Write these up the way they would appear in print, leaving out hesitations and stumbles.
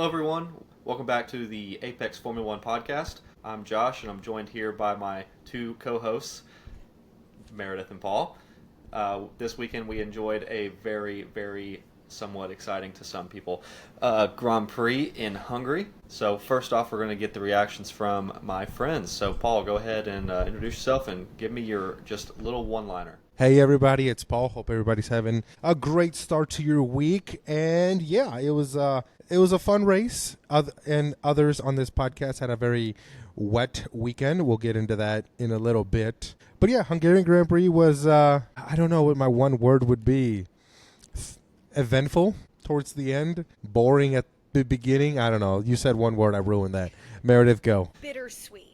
Hello, everyone. Welcome back to the Apex Formula One podcast. I'm Josh, and I'm joined here by my two co-hosts, Meredith and Paul. This weekend, we enjoyed a very, very somewhat exciting to some people Grand Prix in Hungary. So first off, we're going to get the reactions from my friends. So Paul, go ahead and introduce yourself and give me your just little one-liner. Hey everybody, it's Paul. Hope everybody's having a great start to your week. And yeah, it was a fun race. And others on this podcast had a very wet weekend. We'll get into that in a little bit. But yeah, Hungarian Grand Prix was I don't know what my one word would be. Eventful towards the end, boring at the beginning. I don't know. You said one word, I ruined that. Meredith, go. Bittersweet.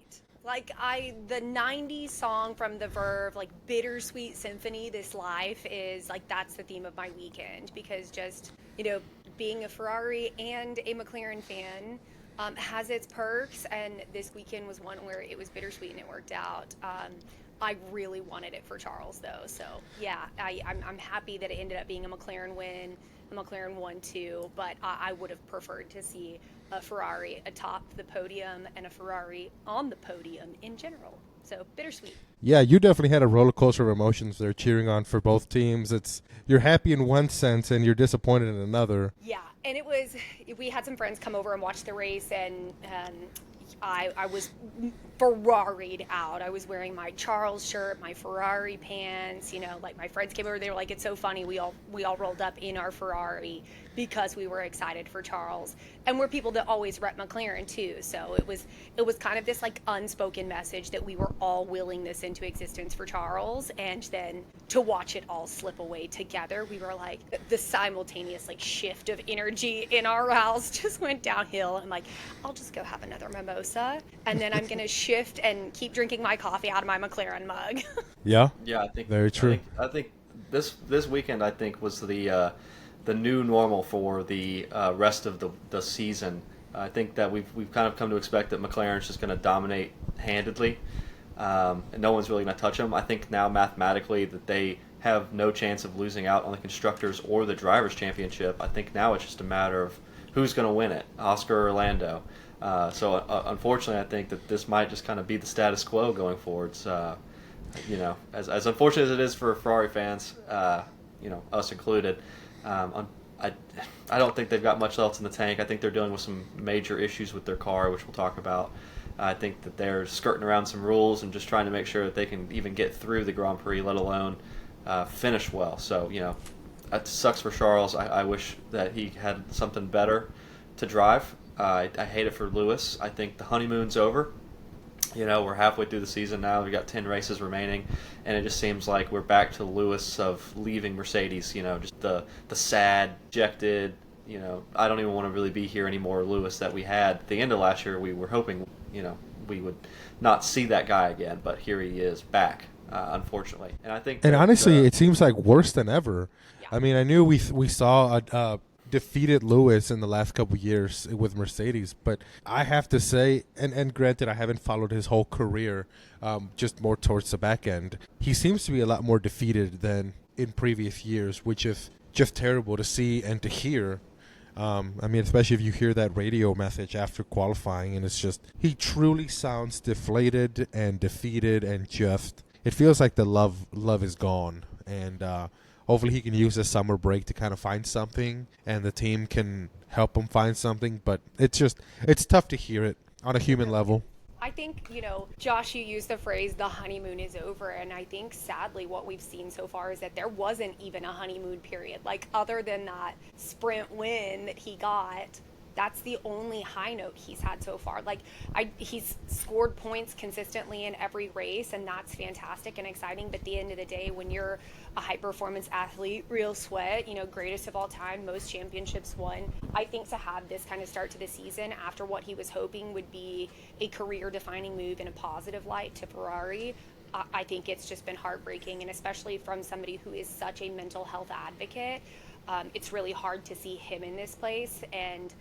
The 90s song from The Verve, Bittersweet Symphony, This Life is, that's the theme of my weekend. Because just, being a Ferrari and a McLaren fan has its perks. And this weekend was one where it was bittersweet and it worked out. I really wanted it for Charles, though. So, yeah, I'm happy that it ended up being a McLaren win. A McLaren won, too. But I would have preferred to see a Ferrari atop the podium and a Ferrari on the podium in general. So, bittersweet. Yeah, you definitely had a roller coaster of emotions there cheering on for both teams. You're happy in one sense and you're disappointed in another. Yeah, and we had some friends come over and watch the race, and I was Ferrari'd out. I was wearing my Charles shirt, my Ferrari pants, my friends came over, they were like, it's so funny, we all rolled up in our Ferrari because we were excited for Charles. And we're people that always rep McLaren too. So it was kind of this unspoken message that we were all willing this into existence for Charles, and then to watch it all slip away together, we were like, the simultaneous shift of energy in our house just went downhill. I'm like, I'll just go have another mimosa, and then I'm gonna shift and keep drinking my coffee out of my McLaren mug. Yeah, I think very true. I think this weekend was the new normal for the rest of the season. I think that we've kind of come to expect that McLaren's just going to dominate handedly, and no one's really going to touch them. I think now mathematically that they have no chance of losing out on the Constructors or the Drivers' Championship. I think now it's just a matter of who's going to win it, Oscar or Lando. So unfortunately, I think that this might just kind of be the status quo going forwards. As unfortunate as it is for Ferrari fans, us included. I don't think they've got much else in the tank. I think they're dealing with some major issues with their car, which we'll talk about. I think that they're skirting around some rules and just trying to make sure that they can even get through the Grand Prix, let alone finish well. So, that sucks for Charles. I wish that he had something better to drive. I hate it for Lewis. I think the honeymoon's over. We're halfway through the season now. We've got 10 races remaining, and it just seems like we're back to Lewis of leaving Mercedes. Just the sad, dejected, I don't even want to really be here anymore Lewis that we had at the end of last year. We were hoping, we would not see that guy again, but here he is back, unfortunately. And I think, honestly, it seems like worse than ever. Yeah. I mean, I knew we saw a defeated Lewis in the last couple of years with Mercedes, but I have to say, and granted I haven't followed his whole career, just more towards the back end, he seems to be a lot more defeated than in previous years, which is just terrible to see and to hear. Especially if you hear that radio message after qualifying, and it's just, he truly sounds deflated and defeated, and just, it feels like the love is gone. And hopefully he can use the summer break to kind of find something, and the team can help him find something. But it's tough to hear it on a human level. I think, Josh, you used the phrase, the honeymoon is over. And I think, sadly, what we've seen so far is that there wasn't even a honeymoon period. Other than that sprint win that he got, that's the only high note he's had so far. He's scored points consistently in every race, and that's fantastic and exciting. But at the end of the day, when you're a high-performance athlete, real sweat, greatest of all time, most championships won, I think to have this kind of start to the season after what he was hoping would be a career-defining move in a positive light to Ferrari, I think it's just been heartbreaking, and especially from somebody who is such a mental health advocate, it's really hard to see him in this place. And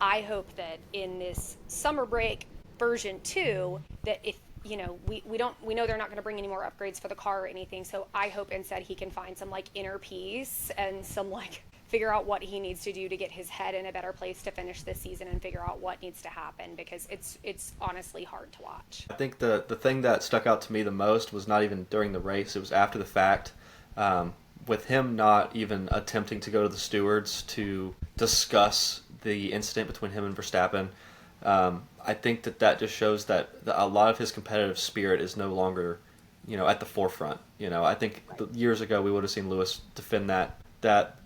I hope that in this summer break version 2, that if we know they're not going to bring any more upgrades for the car or anything. So I hope instead he can find some like inner peace and some like figure out what he needs to do to get his head in a better place to finish this season and figure out what needs to happen, because it's honestly hard to watch. I think the thing that stuck out to me the most was not even during the race. It was after the fact, with him not even attempting to go to the stewards to discuss the incident between him and Verstappen. I think that just shows that a lot of his competitive spirit is no longer, at the forefront. I think years ago we would have seen Lewis defend that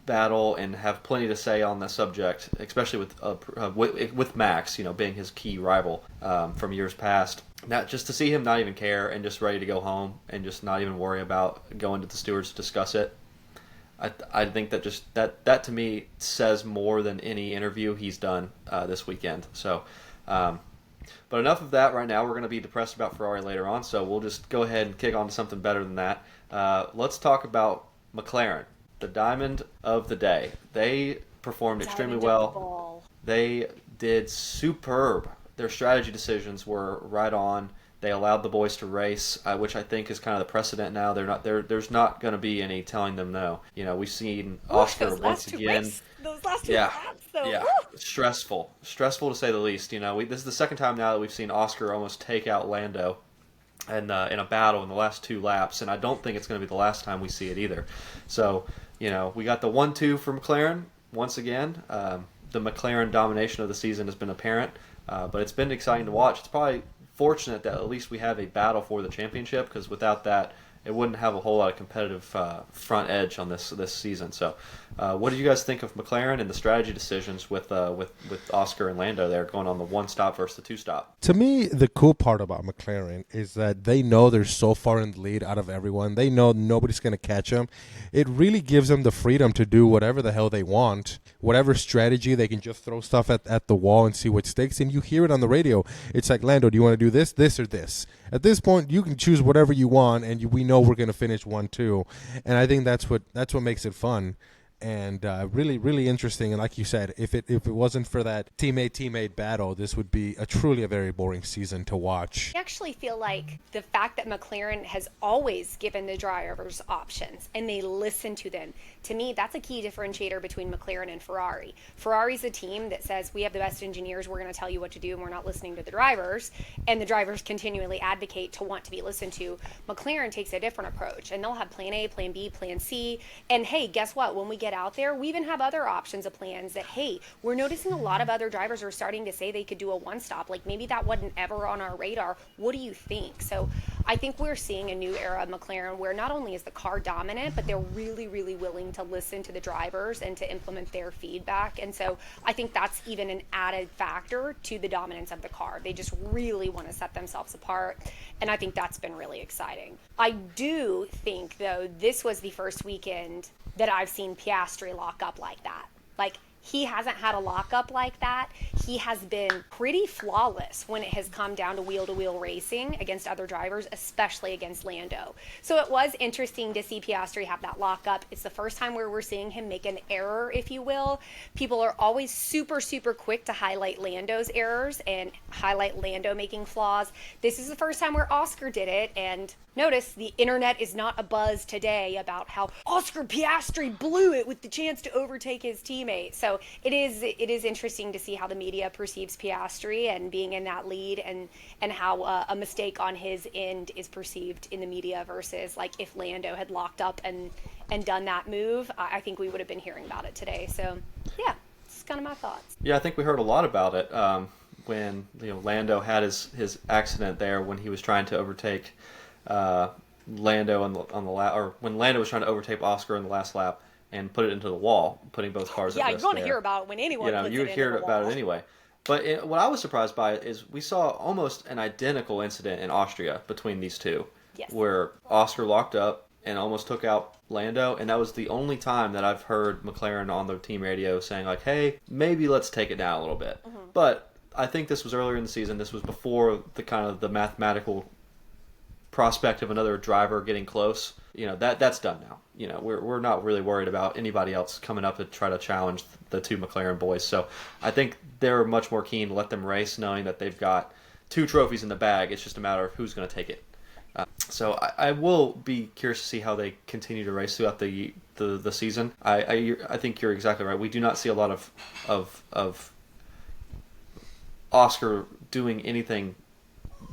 battle and have plenty to say on the subject, especially with Max, being his key rival from years past. Now, just to see him not even care and just ready to go home and just not even worry about going to the stewards to discuss it, I think that to me says more than any interview he's done this weekend. So, but enough of that right now. We're going to be depressed about Ferrari later on, so we'll just go ahead and kick on to something better than that. Let's talk about McLaren, the diamond of the day. They performed extremely well. They did superb. Their strategy decisions were right on. They allowed the boys to race, which I think is kind of the precedent now. There's not going to be any telling them no. We've seen Oscar once again. Those last two laps, though. Yeah, stressful to say the least. This is the second time now that we've seen Oscar almost take out Lando, and in a battle in the last two laps, and I don't think it's going to be the last time we see it either. So, we got the 1-2 for McLaren once again. The McLaren domination of the season has been apparent, but it's been exciting to watch. It's probably fortunate that at least we have a battle for the championship, because without that, it wouldn't have a whole lot of competitive front edge on this season. So, what did you guys think of McLaren and the strategy decisions with Oscar and Lando there going on the one stop versus the two stop? To me, the cool part about McLaren is that they know they're so far in the lead out of everyone. They know nobody's going to catch them. It really gives them the freedom to do whatever the hell they want. Whatever strategy, they can just throw stuff at the wall and see what sticks. And you hear it on the radio. It's like, Lando, do you want to do this, or this? At this point, you can choose whatever you want, and we know we're going to finish 1-2. And I think that's what makes it fun. And really, really interesting. And like you said, if it wasn't for that teammate battle, this would be truly a very boring season to watch. I actually feel like the fact that McLaren has always given the drivers options and they listen to them, to me, that's a key differentiator between McLaren and Ferrari. Ferrari's a team that says, we have the best engineers, we're going to tell you what to do, and we're not listening to the drivers, and the drivers continually advocate to want to be listened to. McLaren takes a different approach, and they'll have plan A, plan B, plan C, and hey, guess what? When we get out there, we even have other options of plans that, hey, we're noticing a lot of other drivers are starting to say they could do a one-stop. Like, maybe that wasn't ever on our radar. What do you think? So I think we're seeing a new era of McLaren where not only is the car dominant, but they're really, really willing to listen to the drivers and to implement their feedback. And so I think that's even an added factor to the dominance of the car. They just really want to set themselves apart. And I think that's been really exciting. I do think, though, this was the first weekend that I've seen Piastri lock up like that. Like, he hasn't had a lockup like that. He has been pretty flawless when it has come down to wheel-to-wheel racing against other drivers, especially against Lando. So it was interesting to see Piastri have that lockup. It's the first time where we're seeing him make an error, if you will. People are always super, super quick to highlight Lando's errors and highlight Lando making flaws. This is the first time where Oscar did it, and notice the internet is not abuzz today about how Oscar Piastri blew it with the chance to overtake his teammate. So it is interesting to see how the media perceives Piastri and being in that lead, and how a mistake on his end is perceived in the media versus like if Lando had locked up and done that move. I think we would have been hearing about it today. So yeah, it's kind of my thoughts. Yeah, I think we heard a lot about it when Lando had his accident there when he was trying to overtake Lando on the lap, or when Lando was trying to overtake Oscar in the last lap and put it into the wall, putting both cars at risk. Yeah, you're going to hear about it when anyone puts it you would hear into the about wall. it anyway. But what I was surprised by is we saw almost an identical incident in Austria between these two, yes, where Oscar locked up and almost took out Lando, and that was the only time that I've heard McLaren on the team radio saying like, hey, maybe let's take it down a little bit. Mm-hmm. But I think this was earlier in the season. This was before the kind of the mathematical prospect of another driver getting close. That's done now. We're not really worried about anybody else coming up to try to challenge the two McLaren boys. So I think they're much more keen to let them race, knowing that they've got 2 trophies in the bag. It's just a matter of who's going to take it. So I will be curious to see how they continue to race throughout the season. I think you're exactly right. We do not see a lot of Oscar doing anything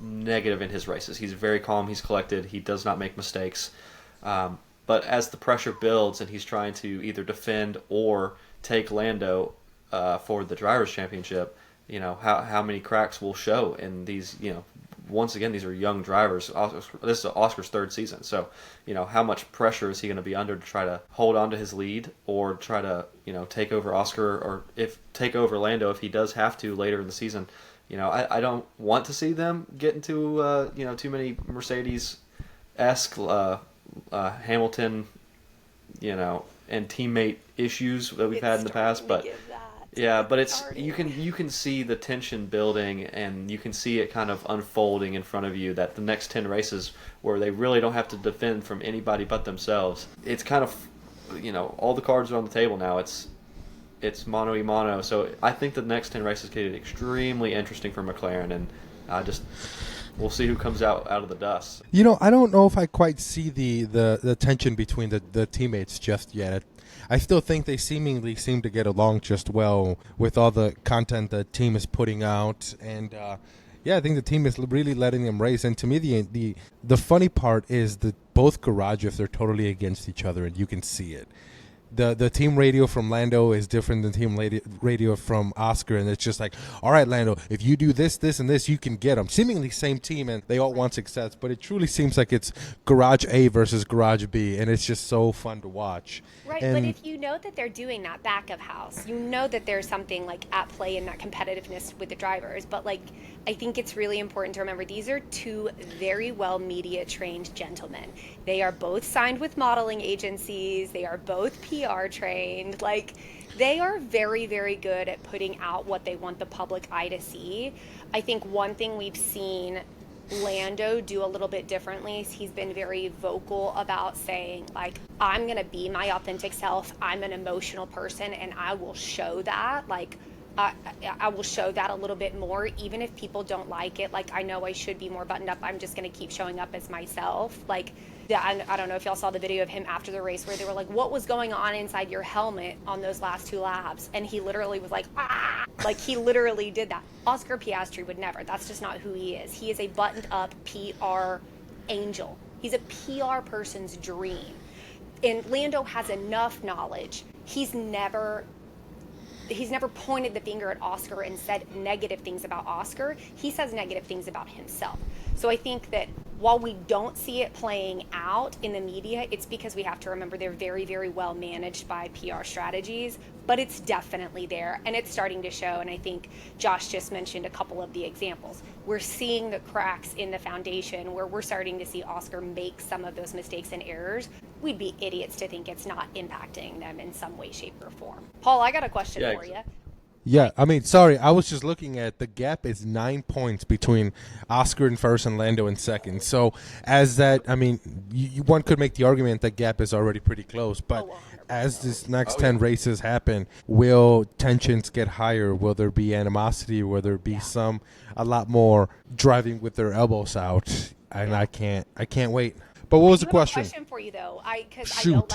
negative in his races. He's very calm. He's collected. He does not make mistakes. But as the pressure builds and he's trying to either defend or take Lando for the Drivers' Championship, how many cracks will show in these, once again, these are young drivers. This is Oscar's 3rd season. So, how much pressure is he going to be under to try to hold on to his lead or try to, take over Oscar or take over Lando if he does have to later in the season. I don't want to see them get into, too many Mercedes-esque Hamilton, and teammate issues that we've had in the past. But yeah, but it's you can see the tension building, and you can see it kind of unfolding in front of you. That the next 10 races, where they really don't have to defend from anybody but themselves, it's kind of, all the cards are on the table now. It's mano a mano. So I think the next 10 races get extremely interesting for McLaren, and we'll see who comes out of the dust. I don't know if I quite see the tension between the teammates just yet. I still think they seemingly seem to get along just well with all the content the team is putting out, and I think the team is really letting them race. And to me, the funny part is that both garages, they're totally against each other, and you can see it. The team radio from Lando is different than team radio from Oscar, and it's just like, all right, Lando, if you do this, this, and this, you can get them. Seemingly same team, and they all want success, but it truly seems like it's Garage A versus Garage B, and it's just so fun to watch. Right, but if you know that they're doing that back of house, you know that there's something like at play in that competitiveness with the drivers. But I think it's really important to remember these are 2 very well media trained gentlemen. They are both signed with modeling agencies. They are both PR trained. They are very, very good at putting out what they want the public eye to see. I think one thing we've seen Lando do a little bit differently is he's been very vocal about saying, I'm going to be my authentic self. I'm an emotional person, and I will show that. I will show that a little bit more, even if people don't like it. I know I should be more buttoned up. I'm just going to keep showing up as myself. I don't know if y'all saw the video of him after the race where they were like, what was going on inside your helmet on those last 2 laps? And he literally was like, ah! He literally did that. Oscar Piastri would never. That's just not who he is. He is a buttoned up PR angel. He's a PR person's dream. And Lando has enough knowledge. He's never pointed the finger at Oscar and said negative things about Oscar. He says negative things about himself. So I think that while we don't see it playing out in the media, it's because we have to remember they're very, very well managed by PR strategies, but it's definitely there, and it's starting to show. And I think Josh just mentioned a couple of the examples. We're seeing the cracks in the foundation where we're starting to see Oscar make some of those mistakes and errors. We'd be idiots to think it's not impacting them in some way, shape, or form. Paul, I got a question for you. Yeah, sorry, I was just looking at the gap is 9 points between Oscar in first and Lando in second. So one could make the argument that gap is already pretty close. But as this next 10 races happen, will tensions get higher? Will there be animosity? Will there be a lot more driving with their elbows out? And I can't wait. But what was the question? I have a question for you though, because I know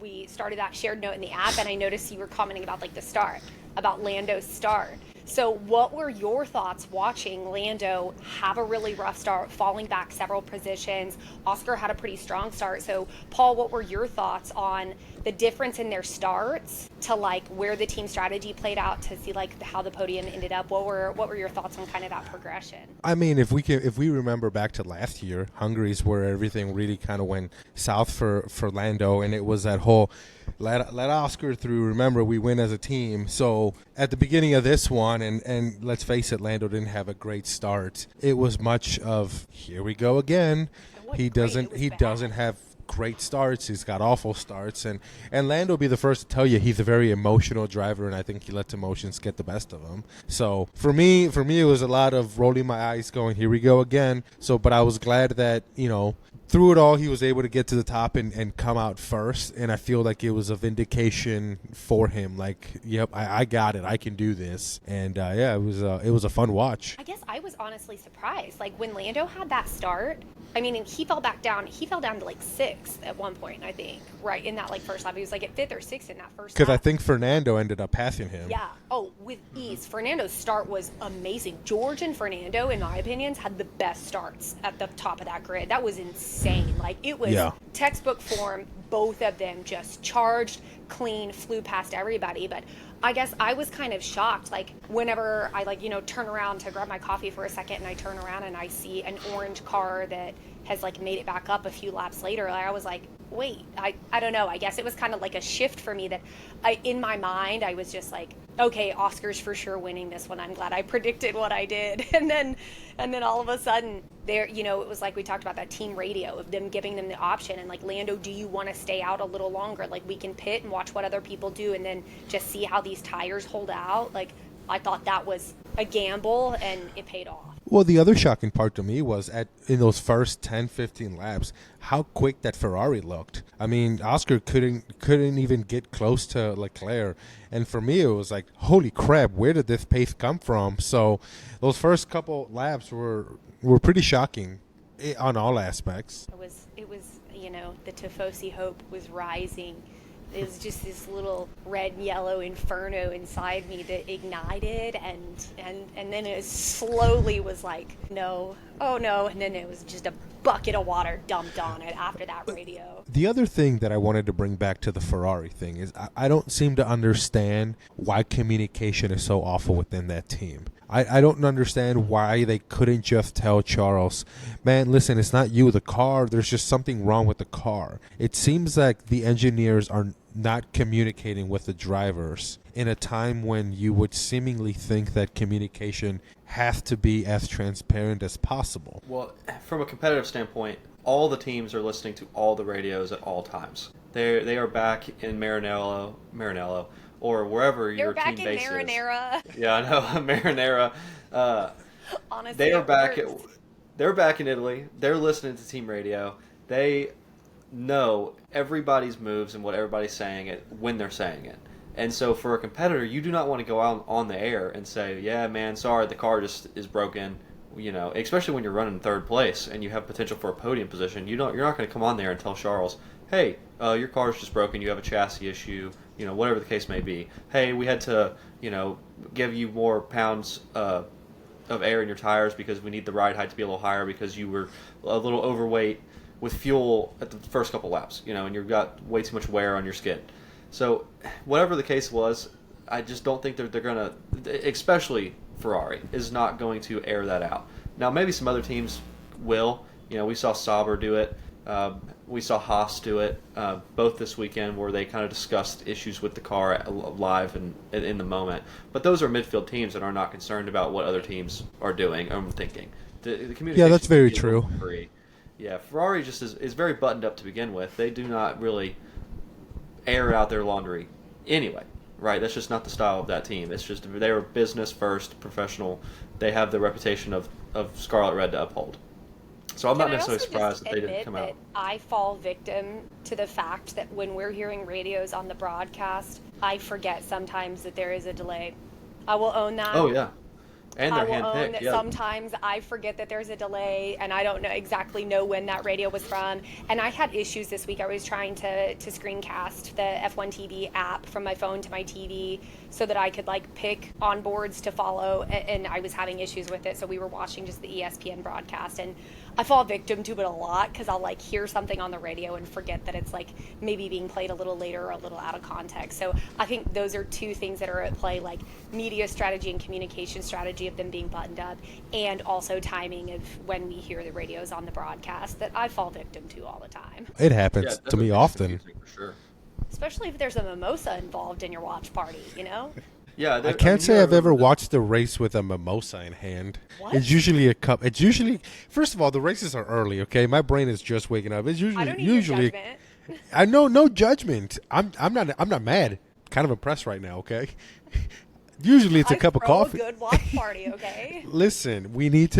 we started that shared note in the app, and I noticed you were commenting about the start, about Lando's start. So what were your thoughts watching Lando have a really rough start, falling back several positions? Oscar had a pretty strong start. So Paul, what were your thoughts on the difference in their starts to where the team strategy played out to see how the podium ended up? What were your thoughts on kind of that progression? If we remember back to last year, Hungary's where everything really kind of went south for Lando, and it was that whole let Oscar through. Remember, we win as a team. So at the beginning of this one, and let's face it, Lando didn't have a great start. It was much of here we go again. He doesn't have great starts. He's got awful starts, and Lando will be the first to tell you he's a very emotional driver, and I think he lets emotions get the best of him. So for me, it was a lot of rolling my eyes, going, here we go again. So, but I was glad that through it all, he was able to get to the top and come out first. And I feel like it was a vindication for him. Like, yep, I got it. I can do this. And yeah, it was a fun watch. I guess I was honestly surprised. Like when Lando had that start, I mean, and he fell back down. He fell down to like 6th at one point, I think, right in that like first lap. He was like at 5th or 6th in that first lap. Because I think Fernando ended up passing him. Yeah. Oh, with ease. Fernando's start was amazing. George and Fernando, in my opinions, had the best starts at the top of that grid. That was insane. Like it was textbook form. Both of them just charged, clean, flew past everybody. But I guess I was kind of shocked. Like whenever I turn around to grab my coffee for a second and I turn around and I see an orange car that has like made it back up a few laps later, I was like, wait, I don't know. I guess it was kind of like a shift for me that in my mind, I was just like, okay, Oscar's for sure winning this one. I'm glad I predicted what I did. And then all of a sudden there, it was like we talked about that team radio of them giving them the option and like, Lando, do you want to stay out a little longer? Like we can pit and watch what other people do and then just see how these tires hold out. Like I thought that was a gamble and it paid off. Well, the other shocking part to me was in those first 10, 15 laps, how quick that Ferrari looked. I mean, Oscar couldn't even get close to Leclerc. And for me, it was like, holy crap, where did this pace come from? So those first couple laps were pretty shocking on all aspects. It was the Tifosi hope was rising. It was just this little red and yellow inferno inside me that ignited and then it slowly was like, no, oh no, and then it was just a bucket of water dumped on it after that radio. The other thing that I wanted to bring back to the Ferrari thing is I don't seem to understand why communication is so awful within that team. I don't understand why they couldn't just tell Charles, man, listen, it's not you, the car. There's just something wrong with the car. It seems like the engineers are not communicating with the drivers in a time when you would seemingly think that communication has to be as transparent as possible. Well, from a competitive standpoint, all the teams are listening to all the radios at all times. They are back in Maranello, or wherever your team base is. They're back in Marinara. Yeah, I know, Marinara. Honestly, they're back in Italy. They're listening to team radio. They know everybody's moves and what everybody's saying it when they're saying it. And so for a competitor, you do not want to go out on the air and say, yeah, man, sorry, the car just is broken. Especially when you're running third place and you have potential for a podium position, you're not going to come on there and tell Charles, hey, your car's just broken, you have a chassis issue, whatever the case may be. Hey, we had to, give you more pounds of air in your tires because we need the ride height to be a little higher because you were a little overweight with fuel at the first couple laps, and you've got way too much wear on your skin. So whatever the case was, I just don't think they're going to, especially Ferrari, is not going to air that out. Now, maybe some other teams will. We saw Sauber do it. We saw Haas do it both this weekend where they kind of discussed issues with the car live and in the moment. But those are midfield teams that are not concerned about what other teams are doing or thinking. The communication, yeah, that's very true. Free. Yeah, Ferrari just is very buttoned up to begin with. They do not really air out their laundry anyway, right? That's just not the style of that team. It's just they're business first, professional. They have the reputation of Scarlet Red to uphold. So I'm not necessarily surprised that they didn't come out. I fall victim to the fact that when we're hearing radios on the broadcast, I forget sometimes that there is a delay. I will own that. Oh, yeah. And they're I will own handpicked. that Yeah. Sometimes I forget that there's a delay and I don't exactly know when that radio was from. And I had issues this week. I was trying to screencast the F1 TV app from my phone to my TV so that I could pick onboards to follow, and I was having issues with it. So we were watching just the ESPN broadcast, and I fall victim to it a lot because I'll hear something on the radio and forget that it's maybe being played a little later or a little out of context. So I think those are two things that are at play, media strategy and communication strategy of them being buttoned up, and also timing of when we hear the radios on the broadcast that I fall victim to all the time. It happens to me often. For sure. Especially if there's a mimosa involved in your watch party, Yeah, I can't say I've ever watched a race with a mimosa in hand. What? It's usually a cup. It's usually, first of all, the races are early. Okay, my brain is just waking up. It's usually I don't need your judgment. I know, no judgment. I'm not mad. Kind of impressed right now. Okay. Usually it's a cup of throw coffee. A good watch party, okay? Listen, you need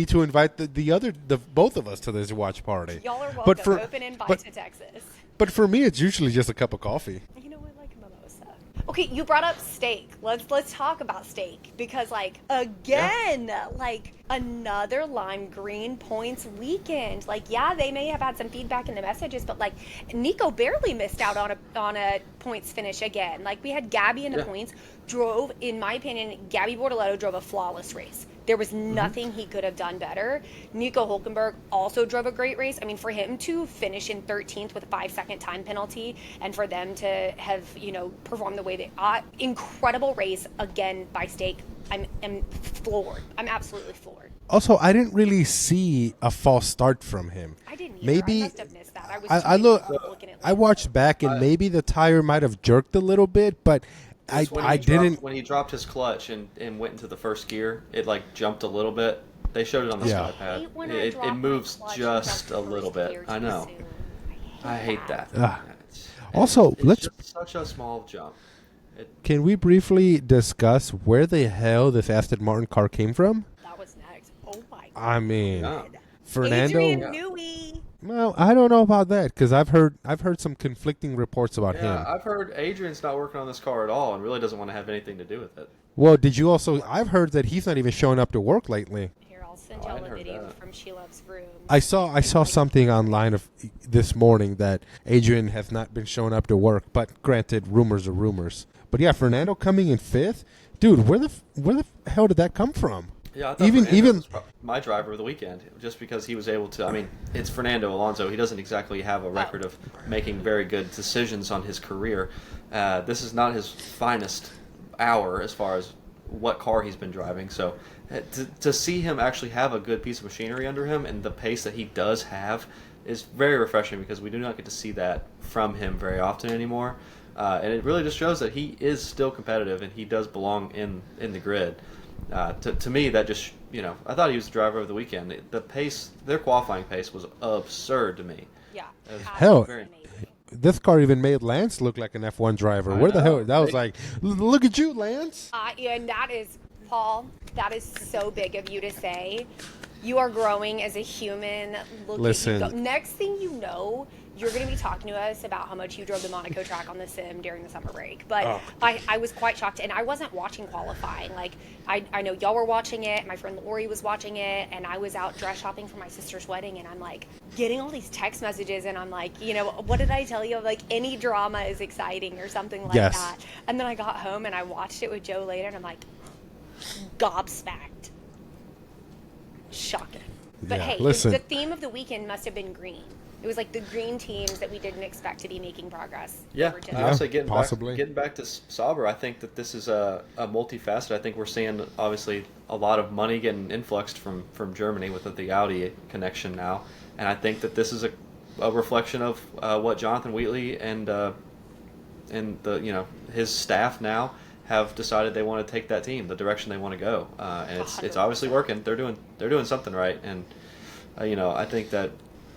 to invite the both of us to this watch party. Y'all are welcome. But for, Open invite but, to Texas. But for me, it's usually just a cup of coffee. You know, I like mimosa. Okay, you brought up steak. Let's talk about steak because, like, again, like another lime green points weekend. Like, yeah, they may have had some feedback in the messages, but like Nico barely missed out on a points finish again. Like, we had Gabby in the points. Drove, in my opinion, Gabby Bortoletto drove a flawless race. There was nothing he could have done better. Nico Hulkenberg also drove a great race. I mean, for him to finish in 13th with a 5-second time penalty and for them to have, performed the way they incredible race again by Steak. I'm floored. I'm absolutely floored. Also, I didn't really see a false start from him. I didn't either. Maybe I must have missed that. Looking at I watched back and maybe the tire might have jerked a little bit, but I didn't. When he dropped his clutch and went into the first gear, it like jumped a little bit. They showed it on the sky pad. It moves just a little bit. I know. I hate that. Also, it's just such a small jump. Can we briefly discuss where the hell this Aston Martin car came from? That was next. Oh my God. I mean, Fernando. Adrian Newey. Well, I don't know about that because I've heard some conflicting reports about him. Yeah, I've heard Adrian's not working on this car at all and really doesn't want to have anything to do with it. Well, did you also? I've heard that he's not even showing up to work lately. Here, I'll send y'all a video from She Loves Room. I saw something online of this morning that Adrian has not been showing up to work, but granted, rumors are rumors. But yeah, Fernando coming in 5th, dude. Where the hell did that come from? Yeah, I thought Fernando was my driver of the weekend, just because he was able to. I mean, it's Fernando Alonso. He doesn't exactly have a record of making very good decisions on his career. This is not his finest hour as far as what car he's been driving. So to see him actually have a good piece of machinery under him and the pace that he does have is very refreshing because we do not get to see that from him very often anymore. And it really just shows that he is still competitive and he does belong in the grid. To me, that just, I thought he was the driver of the weekend. The pace, their qualifying pace was absurd to me. Yeah. Hell, this car even made Lance look like an F1 driver. Where the hell? That was like, look at you, Lance. And that is, Paul, that is so big of you to say. You are growing as a human. Listen. Next thing you know, you're going to be talking to us about how much you drove the Monaco track on the sim during the summer break. But I was quite shocked, and I wasn't watching qualifying. Like, I know y'all were watching it, my friend Lori was watching it, and I was out dress shopping for my sister's wedding, and I'm like getting all these text messages, and I'm like, what did I tell you? Like, any drama is exciting or something like that. And then I got home, and I watched it with Joe later, and I'm like, gobsmacked. Shocking. But hey, listen. The theme of the weekend must have been green. It was like the green teams that we didn't expect to be making progress. Yeah, honestly, getting back to Sauber, I think that this is a multifaceted. I think we're seeing, obviously, a lot of money getting influxed from Germany with the Audi connection now. And I think that this is a reflection of what Jonathan Wheatley and his staff now have decided they want to take that team, the direction they want to go. And it's obviously working. They're doing something right. And, I think that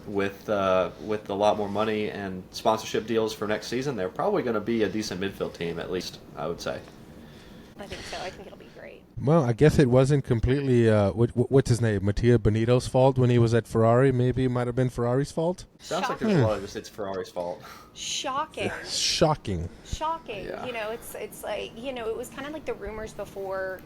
with a lot more money and sponsorship deals for next season, they're probably going to be a decent midfield team, at least, I would say. I think so. I think it'll be great. Well, I guess it wasn't completely, what's his name, Mattia Benito's fault when he was at Ferrari. Maybe it might have been Ferrari's fault. Sounds like there's a lot of it's Ferrari's fault. Shocking. Shocking. Yeah. It's like, it was kind of like the rumors before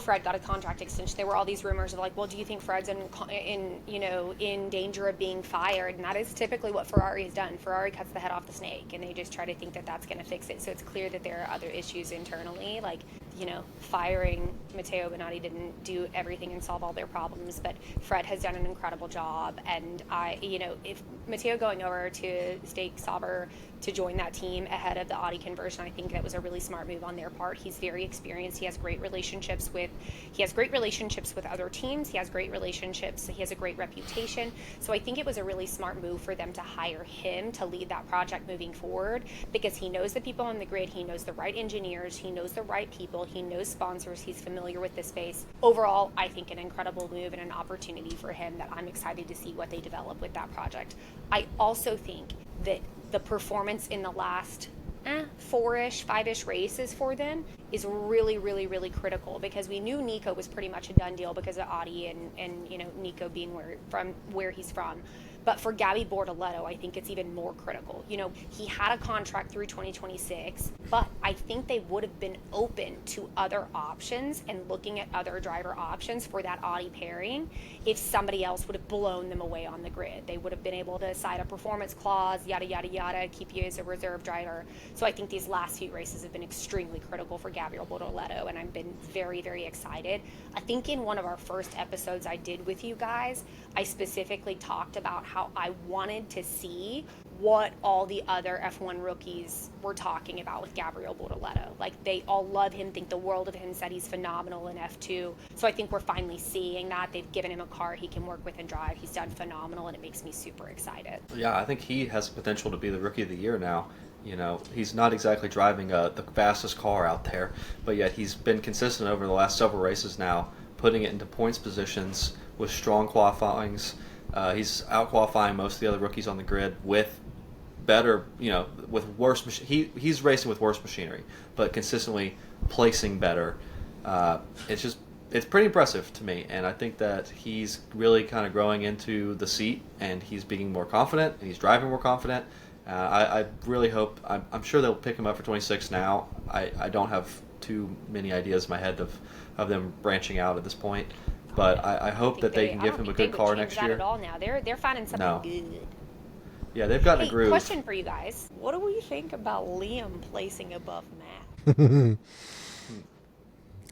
Fred got a contract extension. There were all these rumors of like, well, do you think Fred's in danger of being fired? And that is typically what Ferrari has done. Ferrari cuts the head off the snake, and they just try to think that that's going to fix it. So it's clear that there are other issues internally, like firing Matteo Binotto didn't do everything and solve all their problems, but Fred has done an incredible job. And if Matteo going over to Stake Sauber to join that team ahead of the Audi conversion, I think that was a really smart move on their part. He's very experienced. He has great relationships with other teams. He has great relationships. He has a great reputation. So I think it was a really smart move for them to hire him to lead that project moving forward, because he knows the people on the grid. He knows the right engineers. He knows the right people. He knows sponsors. He's familiar with the space. Overall, I think an incredible move and an opportunity for him that I'm excited to see what they develop with that project. I also think that the performance in the last 4-ish, 5-ish races for them is really, really, really critical, because we knew Nico was pretty much a done deal because of Audi and Nico being where he's from. But for Gabby Bortoleto, I think it's even more critical. He had a contract through 2026, but I think they would have been open to other options and looking at other driver options for that Audi pairing if somebody else would have blown them away on the grid. They would have been able to sign a performance clause, yada, yada, yada, keep you as a reserve driver. So I think these last few races have been extremely critical for Gabriel Bortoleto, and I've been very, very excited. I think in one of our first episodes I did with you guys, I specifically talked about how I wanted to see what all the other F1 rookies were talking about with Gabriel Bortoleto. Like, they all love him, think the world of him, said he's phenomenal in F2. So I think we're finally seeing that. They've given him a car he can work with and drive. He's done phenomenal, and it makes me super excited. Yeah, I think he has potential to be the Rookie of the Year now. He's not exactly driving the fastest car out there, but yet he's been consistent over the last several races now, putting it into points positions with strong qualifyings. He's out-qualifying most of the other rookies on the grid with better, with worse. He's racing with worse machinery, but consistently placing better. It's pretty impressive to me, and I think that he's really kind of growing into the seat, and he's being more confident, and he's driving more confident. I really hope. I'm sure they'll pick him up for 26 now. I don't have too many ideas in my head of them branching out at this point. But I hope that they can give him a good car next year. At all now. They're finding something good. Yeah, they've gotten a groove. Question for you guys. What do we think about Liam placing above Matt?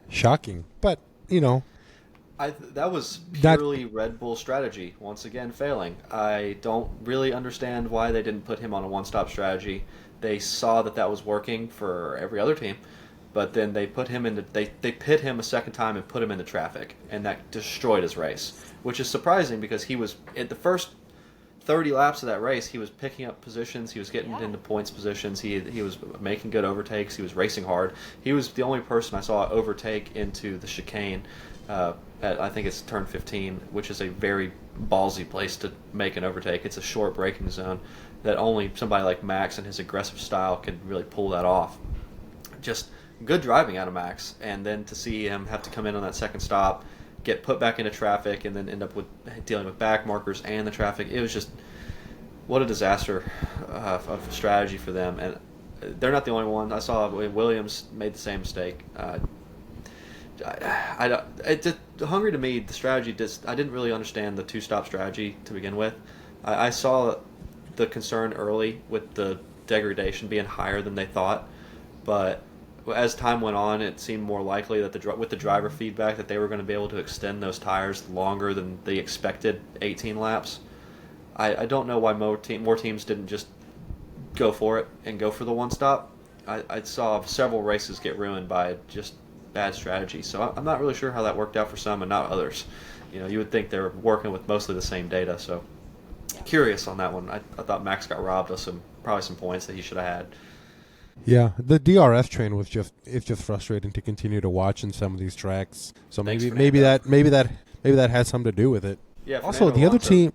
Shocking. But, that was purely Red Bull strategy, once again failing. I don't really understand why they didn't put him on a one-stop strategy. They saw that was working for every other team. But then they put him into they pit him a second time and put him into traffic, and that destroyed his race, which is surprising because he was at the first 30 laps of that race. He was picking up positions, he was getting into points positions, he was making good overtakes, he was racing hard. He was the only person I saw overtake into the chicane at, I think it's turn 15, which is a very ballsy place to make an overtake. It's a short braking zone that only somebody like Max and his aggressive style could really pull that off. Just good driving out of Max, and then to see him have to come in on that second stop, get put back into traffic, and then end up with dealing with back markers and the traffic. It was just, what a disaster of strategy for them. And they're not the only one. I saw Williams made the same mistake. Hungary, to me, the strategy, I didn't really understand the two-stop strategy to begin with. I saw the concern early with the degradation being higher than they thought, but as time went on, it seemed more likely that with the driver feedback that they were going to be able to extend those tires longer than the expected 18 laps. I don't know why more teams didn't just go for it and go for the one stop. I saw several races get ruined by just bad strategy. So I'm not really sure how that worked out for some and not others. You would think they were working with mostly the same data. So curious on that one. I thought Max got robbed of probably some points that he should have had. Yeah, the DRS train was just frustrating to continue to watch in some of these tracks. So maybe that has something to do with it. Yeah. Also, the other team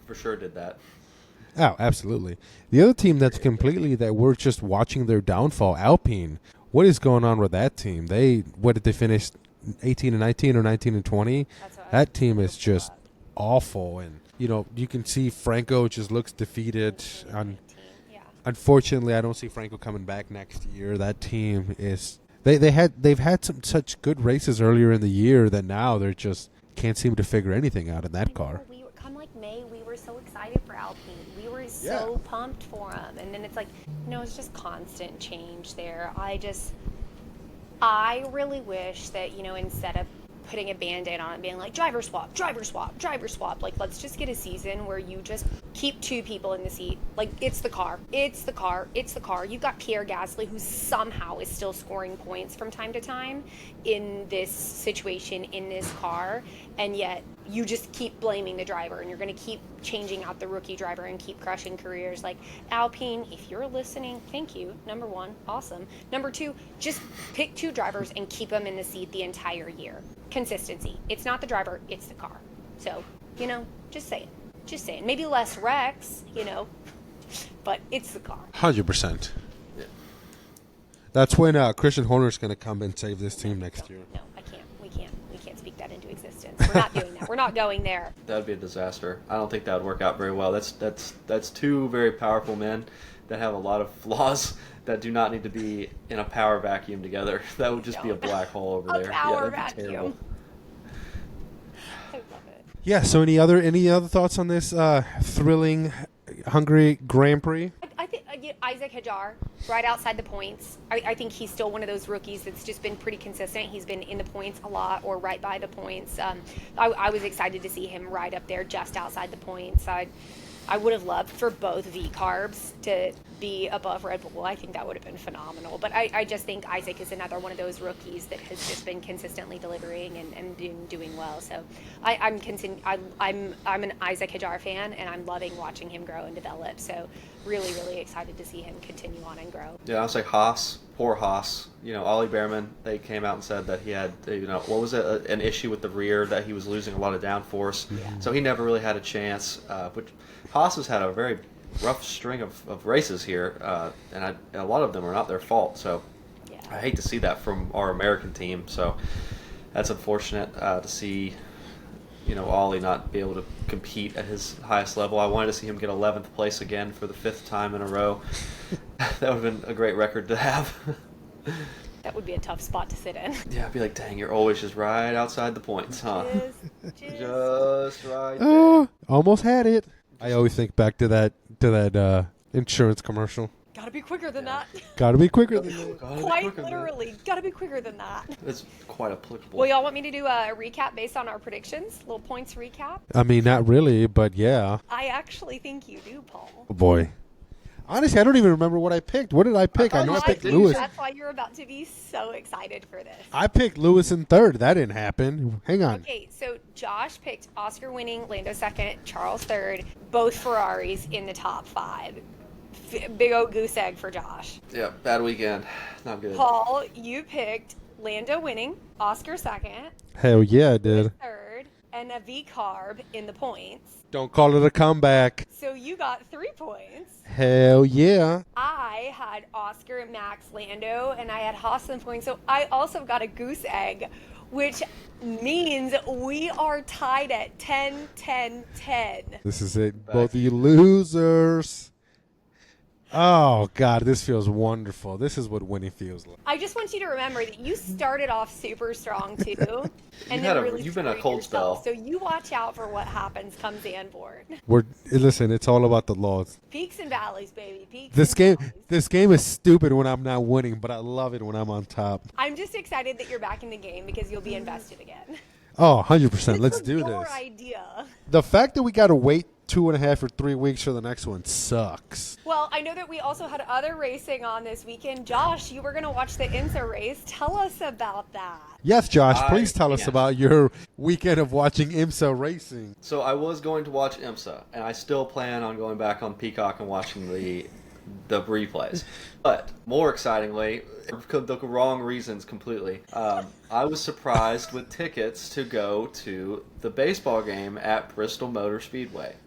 for sure did that. Oh, absolutely. The other team that we're just watching their downfall, Alpine. What is going on with that team? What did they finish? 18 and 19 or 19 and 20? That team is just awful, and you can see Franco just looks defeated. Unfortunately, I don't see Franco coming back next year. That team is they've had some such good races earlier in the year that now they're just can't seem to figure anything out in that car. Come like May, we were so excited for Alpine. We were so pumped for them, and then it's like it's just constant change there. I really wish that instead of putting a Band-Aid on it, being like driver swap, like let's just get a season where you just keep two people in the seat. Like, it's the car. You've got Pierre Gasly, who somehow is still scoring points from time to time in this situation, in this car, and yet you just keep blaming the driver, and you're going to keep changing out the rookie driver and keep crushing careers. Like, Alpine, if you're listening, thank you. Number one, awesome. Number two, just pick two drivers and keep them in the seat the entire year. Consistency. It's not the driver, it's the car. So, just saying. Maybe less wrecks, but it's the car. 100%. Yeah. That's when Christian Horner's going to come and save this team next year. No, I can't. We can't speak that into existence. We're not doing that. We're not going there. That would be a disaster. I don't think that would work out very well. That's two very powerful men that have a lot of flaws that do not need to be in a power vacuum together. That would just be a black hole over there. Power that'd be terrible. I love it. Yeah. So any other thoughts on this thrilling Hungary Grand Prix? I think Isaac Hajar, right outside the points. I think he's still one of those rookies that's just been pretty consistent. He's been in the points a lot or right by the points. I was excited to see him right up there just outside the points. I would have loved for both V-Carbs to be above Red Bull. I think that would have been phenomenal. But I just think Isaac is another one of those rookies that has just been consistently delivering and been doing well. So I'm an Isaac Hajar fan, and I'm loving watching him grow and develop. So really, really excited to see him continue on and grow. Yeah, I was like Haas, poor Haas. Ollie Behrman, they came out and said that he had, what was it, an issue with the rear, that he was losing a lot of downforce. Yeah. So he never really had a chance. But Haas has had a very rough string of races here, and a lot of them are not their fault. So yeah. I hate to see that from our American team. So that's unfortunate to see, Ollie not be able to compete at his highest level. I wanted to see him get 11th place again for the 5th time in a row. That would have been a great record to have. That would be a tough spot to sit in. Yeah, I'd be like, dang, you're always just right outside the points, huh? Just right there. Oh, almost had it. I always think back to that insurance commercial. Gotta be quicker than that. Gotta be quicker than that. Quite literally. Gotta be quicker than that. It's quite applicable. Well, y'all want me to do a recap based on our predictions? A little points recap? I mean, not really, but yeah. I actually think you do, Paul. Oh, boy. Honestly, I don't even remember what I picked. What did I pick? I know I picked Lewis. That's why you're about to be so excited for this. I picked Lewis in 3rd. That didn't happen. Hang on. Okay, so Josh picked Oscar winning, Lando 2nd, Charles 3rd, both Ferraris in the top 5. Big old goose egg for Josh. Yeah, bad weekend. Not good. Paul, you picked Lando winning, Oscar 2nd. Hell yeah, I did. 3rd, and a V-Carb in the points. Don't call it a comeback. So you got 3 points. Hell yeah. I had Oscar, Max, Lando, and I had Haas in points. So I also got a goose egg, which means we are tied at 10, 10, 10. This is it. Both of you losers. Oh, God, this feels wonderful. This is what winning feels like. I just want you to remember that you started off super strong, too. And you've been a cold spell. So you watch out for what happens come Zandvoort. Listen, it's all about the laws. Peaks and valleys, baby. This game is stupid when I'm not winning, but I love it when I'm on top. I'm just excited that you're back in the game because you'll be invested again. Oh, 100%. Let's do this. Your idea. The fact that we got to wait 2.5 or 3 weeks for the next one sucks. Well, I know that we also had other racing on this weekend. Josh, you were going to watch the IMSA race. Tell us about that. Yes, Josh, please tell us about your weekend of watching IMSA racing. So I was going to watch IMSA, and I still plan on going back on Peacock and watching the replays. But more excitingly, for the wrong reasons completely, I was surprised with tickets to go to the baseball game at Bristol Motor Speedway.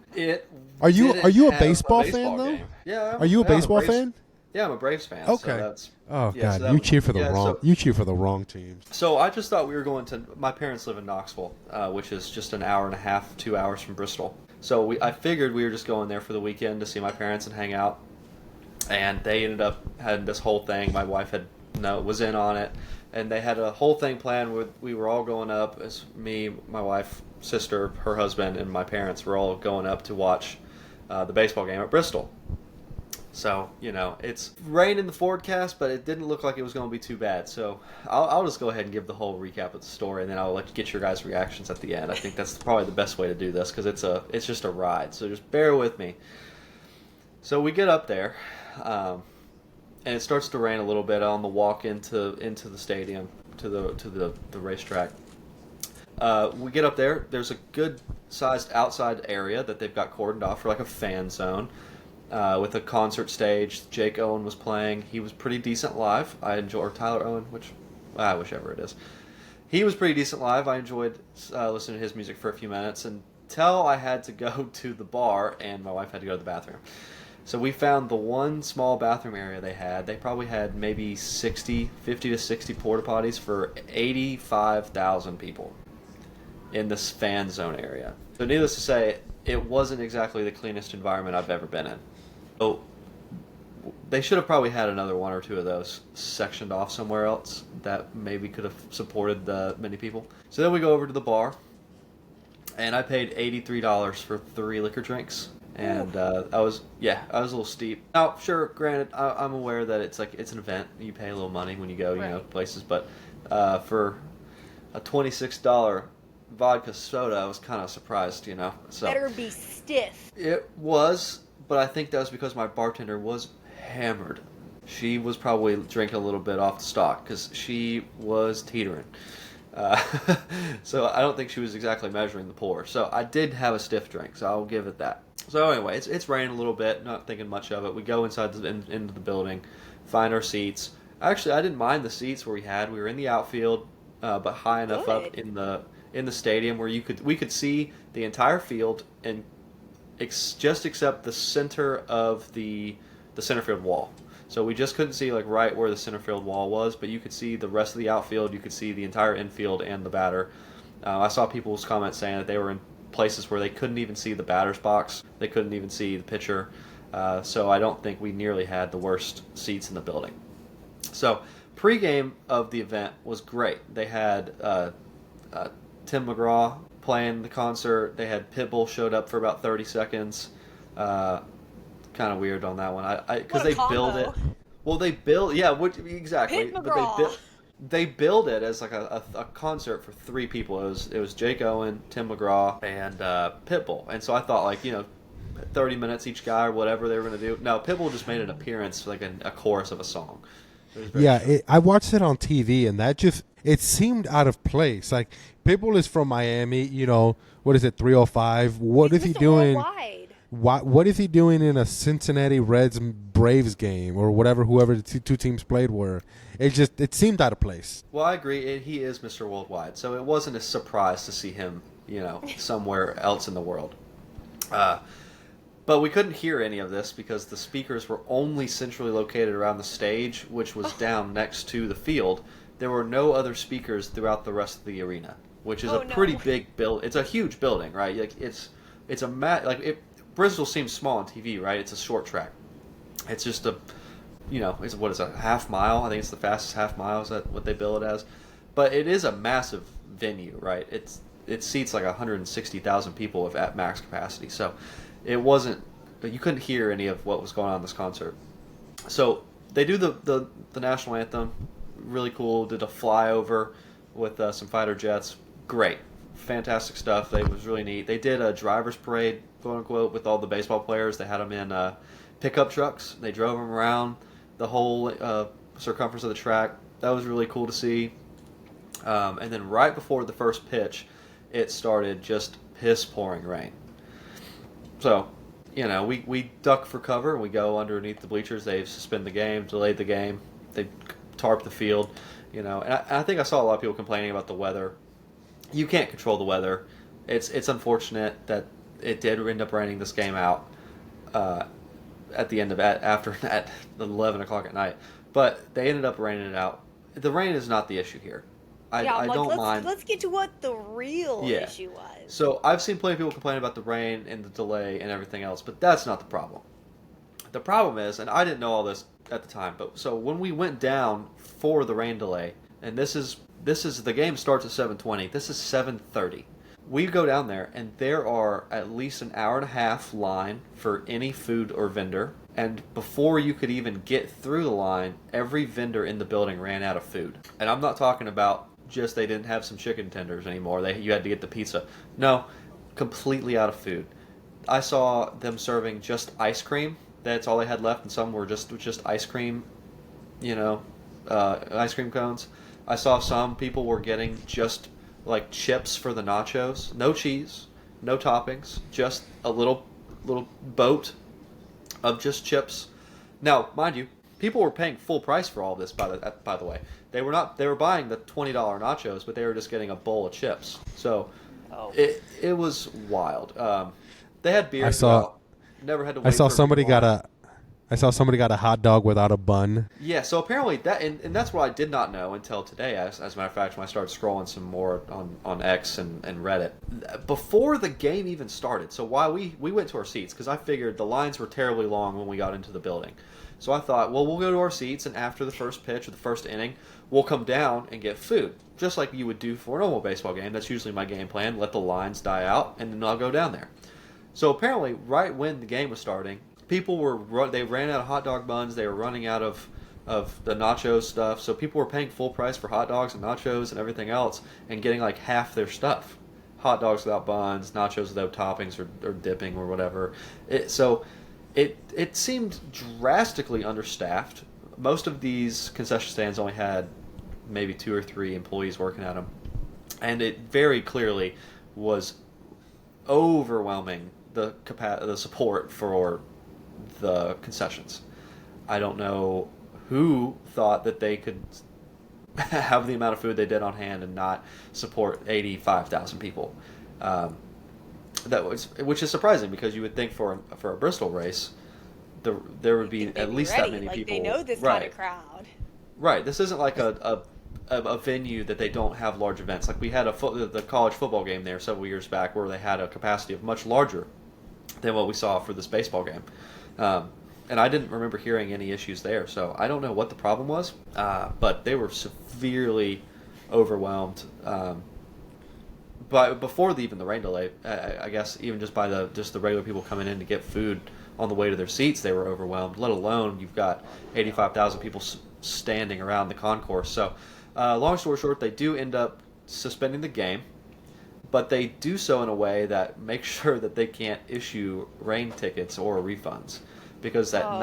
Are you a baseball fan though? Game. Yeah. Are you a baseball fan? Yeah, I'm a Braves fan. Okay. So God, you cheer for the wrong. You cheer for the wrong teams. So I just thought we were going to. My parents live in Knoxville, which is just an hour and a half, 2 hours from Bristol. So I figured we were just going there for the weekend to see my parents and hang out. And they ended up having this whole thing. My wife was in on it, and they had a whole thing planned where we were all going up. As me, my wife, sister, her husband, and my parents were all going up to watch the baseball game at Bristol. So, it's rain in the forecast, but it didn't look like it was going to be too bad. So I'll just go ahead and give the whole recap of the story, and then I'll let you get your guys' reactions at the end. I think that's probably the best way to do this because it's just a ride. So just bear with me. So we get up there, and it starts to rain a little bit on the walk into the stadium, to the racetrack. We get up there. There's a good-sized outside area that they've got cordoned off for like a fan zone. With a concert stage. Jake Owen was playing. He was pretty decent live. Or Tyler Owen, whichever it is. He was pretty decent live. I enjoyed listening to his music for a few minutes until I had to go to the bar and my wife had to go to the bathroom. So we found the one small bathroom area they had. They probably had maybe 50 to 60 porta potties for 85,000 people in this fan zone area. So needless to say, it wasn't exactly the cleanest environment I've ever been in. So they should have probably had another one or two of those sectioned off somewhere else that maybe could have supported the many people. So then we go over to the bar, and I paid $83 for 3 liquor drinks. And I was a little steep. Now, sure, granted, I'm aware that it's an event. You pay a little money when you go, places. But for a $26 vodka soda, I was kind of surprised, So better be stiff. It was, but I think that was because my bartender was hammered. She was probably drinking a little bit off the stock because she was teetering. So I don't think she was exactly measuring the pour. So I did have a stiff drink, so I'll give it that. So anyway, it's raining a little bit, not thinking much of it. We go inside into the building, find our seats. Actually, I didn't mind the seats where we had. We were in the outfield, but high enough up in the stadium where we could see the entire field and just except the center of the center field wall. So we just couldn't see right where the center field wall was, but you could see the rest of the outfield. You could see the entire infield and the batter. I saw people's comments saying that they were in places where they couldn't even see the batter's box. They couldn't even see the pitcher. So I don't think we nearly had the worst seats in the building. So pregame of the event was great. They had Tim McGraw playing the concert. They had Pitbull showed up for about 30 seconds. Kind of weird on that one. Because they build it. Well, they build exactly. Pit McGraw. They build it as a concert for 3 people. It was Jake Owen, Tim McGraw, and Pitbull. And so I thought 30 minutes each guy or whatever they were going to do. No, Pitbull just made an appearance, a chorus of a song. I watched it on TV, and it seemed out of place. Pitbull is from Miami. What is it? 305. What is he doing? Worldwide. What is he doing in a Cincinnati Reds Braves game or whoever the two teams played were? It seemed out of place. Well, I agree. He is Mr. Worldwide, so it wasn't a surprise to see him, somewhere else in the world. But we couldn't hear any of this because the speakers were only centrally located around the stage, which was down next to the field. There were no other speakers throughout the rest of the arena, which is pretty big build. It's a huge building, right? It's a Bristol seems small on TV, right? It's a short track. It's just it's a half mile? I think it's the fastest half mile. Is that what they bill it as? But it is a massive venue, right? It seats 160,000 people at max capacity. So it wasn't. You couldn't hear any of what was going on in this concert. So they do the national anthem. Really cool. Did a flyover with some fighter jets. Great. Fantastic stuff. It was really neat. They did a driver's parade, quote unquote, with all the baseball players. They had them in pickup trucks. They drove them around the whole circumference of the track. That was really cool to see. And then right before the first pitch, it started just piss pouring rain. So, we duck for cover and we go underneath the bleachers. They suspend the game, delayed the game. They tarp the field, And I think I saw a lot of people complaining about the weather. You can't control the weather. It's unfortunate that it did end up raining this game out at the end of after at 11 o'clock at night. But they ended up raining it out. The rain is not the issue here. I don't mind. Let's get to what the real issue was. So I've seen plenty of people complain about the rain and the delay and everything else, but that's not the problem. The problem is, and I didn't know all this at the time, but so when we went down for the rain delay, and this is the game starts at 7:20. This is 7:30. We go down there, and there are at least an hour and a half line for any food or vendor. And before you could even get through the line, every vendor in the building ran out of food. And I'm not talking about just they didn't have some chicken tenders anymore. You had to get the pizza. No, completely out of food. I saw them serving just ice cream. That's all they had left, and some were just ice cream, ice cream cones. I saw some people were getting just chips for the nachos, no cheese, no toppings, just a little boat of just chips. Now, mind you, people were paying full price for all this. By the way, they were buying the $20 nachos, but they were just getting a bowl of chips. So it was wild. They had beer. Never had to wait. I saw somebody got I saw somebody got a hot dog without a bun. Yeah, so apparently that, and that's what I did not know until today, as a matter of fact, when I started scrolling some more on X and Reddit. Before the game even started, so why we went to our seats, because I figured the lines were terribly long when we got into the building. So I thought, well, we'll go to our seats, and after the first pitch or the first inning, we'll come down and get food, just like you would do for a normal baseball game. That's usually my game plan, let the lines die out, and then I'll go down there. So apparently, right when the game was starting, people they ran out of hot dog buns. They were running out of the nacho stuff. So people were paying full price for hot dogs and nachos and everything else, and getting like half their stuff. Hot dogs without buns, nachos without toppings or dipping or whatever. It seemed drastically understaffed. Most of these concession stands only had maybe 2 or 3 employees working at them, and it very clearly was overwhelming the support for the concessions. I don't know who thought that they could have the amount of food they did on hand and not support 85,000 people. Which is surprising, because you would think for a Bristol race, there would be at least that many people. They know this kind of crowd. Right. This isn't like a venue that they don't have large events. Like we had the college football game there several years back, where they had a capacity of much larger than what we saw for this baseball game. And I didn't remember hearing any issues there, so I don't know what the problem was, but they were severely overwhelmed. But before even the rain delay, I guess even just by the regular people coming in to get food on the way to their seats, they were overwhelmed. Let alone you've got 85,000 people standing around the concourse. So, long story short, they do end up suspending the game, but they do so in a way that makes sure that they can't issue rain tickets or refunds, because at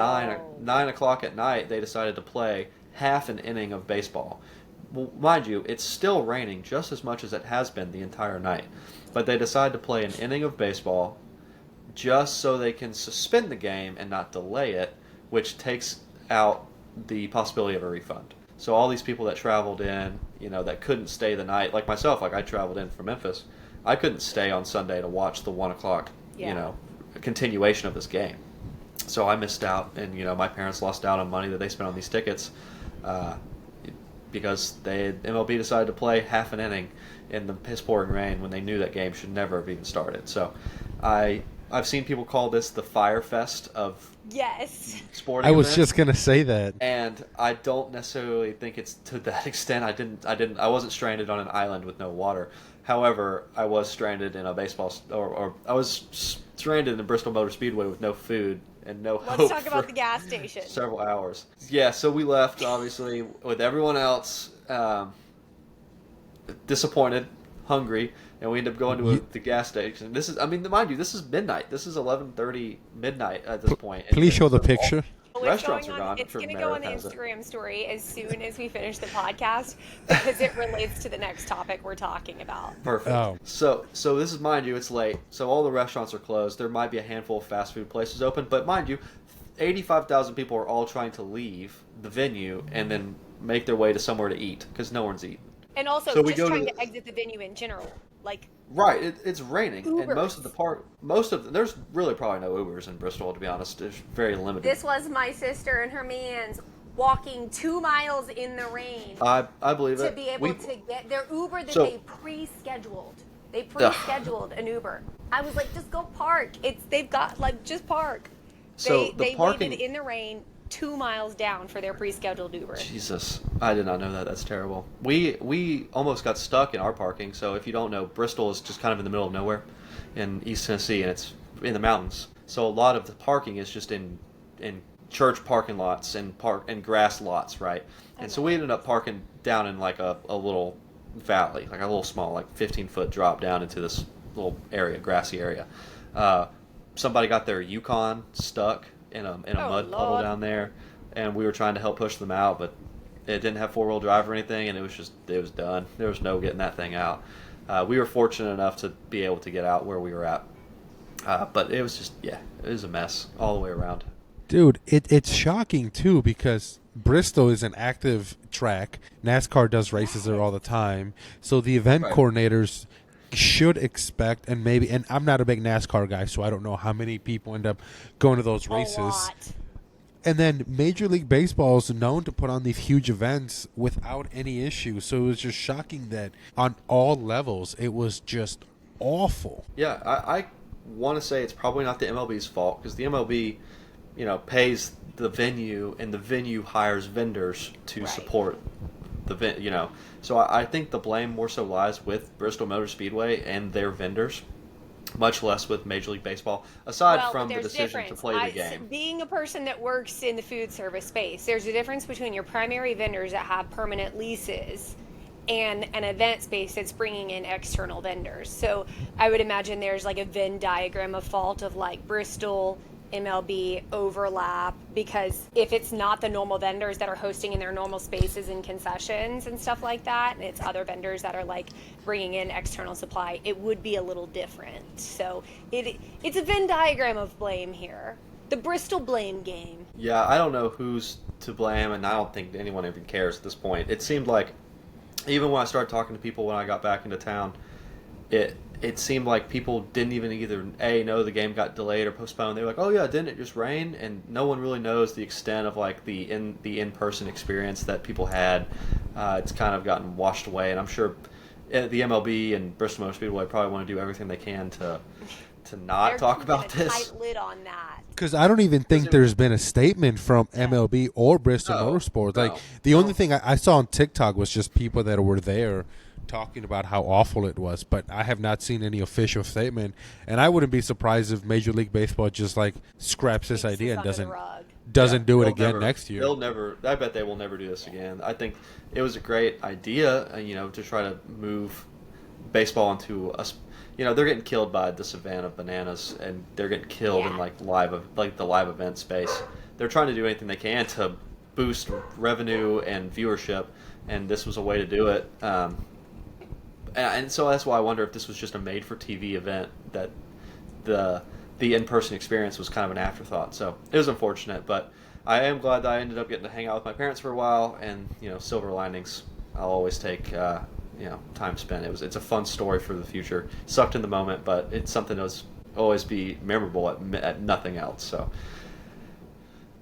9 o'clock at night they decided to play half an inning of baseball. Well, mind you, it's still raining just as much as it has been the entire night, but they decided to play an inning of baseball just so they can suspend the game and not delay it, which takes out the possibility of a refund. So all these people that traveled in, that couldn't stay the night, like myself, like I traveled in from Memphis, I couldn't stay on Sunday to watch the 1 o'clock, continuation of this game. So I missed out, and my parents lost out on money that they spent on these tickets, because MLB decided to play half an inning in the piss pouring rain when they knew that game should never have even started. So I've seen people call this the Fire Fest of sporting I was events, just gonna say that, and I don't necessarily think it's to that extent. I wasn't stranded on an island with no water. However, I was stranded in a or I was stranded in Bristol Motor Speedway with no food and no hope. Let's talk about the gas station. Several hours. Yeah, so we left, obviously, with everyone else disappointed, hungry, and we ended up going to the gas station. This is, mind you, this is midnight. This is 11:30 midnight at this point. Please show the picture. Restaurants are gone. It's going to go on the Instagram story as soon as we finish the podcast, because it relates to the next topic we're talking about. Perfect. Oh. So this is, mind you, it's late. So all the restaurants are closed. There might be a handful of fast food places open, but mind you, 85,000 people are all trying to leave the venue and then make their way to somewhere to eat, because no one's eating. And also just trying to exit the venue in general. Right, it's raining, Ubers. And there's really probably no Ubers in Bristol, to be honest. There's very limited. This was my sister and her mans walking 2 miles in the rain. I believe it. To be able to get their Uber that they pre-scheduled. They pre-scheduled an Uber. I was like, just go park. They've got, just park. They waited in the rain 2 miles down for their pre-scheduled Uber. Jesus, I did not know that. That's terrible. We almost got stuck in our parking. So if you don't know, Bristol is just kind of in the middle of nowhere in East Tennessee, and it's in the mountains. So a lot of the parking is just in church parking lots and grass lots, right? And so we ended up parking down in like a little valley, like a little small, 15-foot drop down into this little area, grassy area. Somebody got their Yukon stuck in a mud puddle down there, and we were trying to help push them out, but it didn't have 4-wheel drive or anything, and it was done. There was no getting that thing out. We were fortunate enough to be able to get out where we were at, but it was it was a mess all the way around. Dude, it's shocking too, because Bristol is an active track. NASCAR does races there all the time, so the event coordinators should expect, and I'm not a big NASCAR guy, so I don't know how many people end up going to those races. And then Major League Baseball is known to put on these huge events without any issue. So it was just shocking that on all levels, it was just awful. Yeah, I want to say it's probably not the MLB's fault because the MLB, pays the venue and the venue hires vendors to support the So I think the blame more so lies with Bristol Motor Speedway and their vendors, much less with Major League Baseball, aside from the decision to play the game. Being a person that works in the food service space, there's a difference between your primary vendors that have permanent leases and an event space that's bringing in external vendors. So I would imagine there's like a Venn diagram of fault of like Bristol, MLB overlap, because if it's not the normal vendors that are hosting in their normal spaces and concessions and stuff like that, and it's other vendors that are like bringing in external supply, it would be a little different. So it's a Venn diagram of blame here. The Bristol blame game. Yeah, I don't know who's to blame, and I don't think anyone even cares at this point. It seemed like, even when I started talking to people when I got back into town, it seemed like people didn't even either know the game got delayed or postponed. They were like, "Oh yeah, didn't it just rain?" And no one really knows the extent of like the in-person experience that people had. It's kind of gotten washed away, and I'm sure the MLB and Bristol Motor Speedway probably want to do everything they can to not talk about this. Tight lid on that. Because I don't even think there's been a statement from MLB or Bristol Motorsports. Like the only thing I saw on TikTok was just people that were there talking about how awful it was, but I have not seen any official statement. And I wouldn't be surprised if Major League Baseball just like scraps this idea and doesn't do it again next year. They'll never. I bet they will never do this again. I think it was a great idea, to try to move baseball into a. They're getting killed by the Savannah Bananas, and they're getting killed in the live event space. They're trying to do anything they can to boost revenue and viewership, and this was a way to do it. And so that's why I wonder if this was just a made-for-TV event, that the in-person experience was kind of an afterthought. So it was unfortunate, but I am glad that I ended up getting to hang out with my parents for a while, and silver linings I'll always take. Time spent. It's a fun story for the future. Sucked in the moment, but it's something that will always be memorable at nothing else. So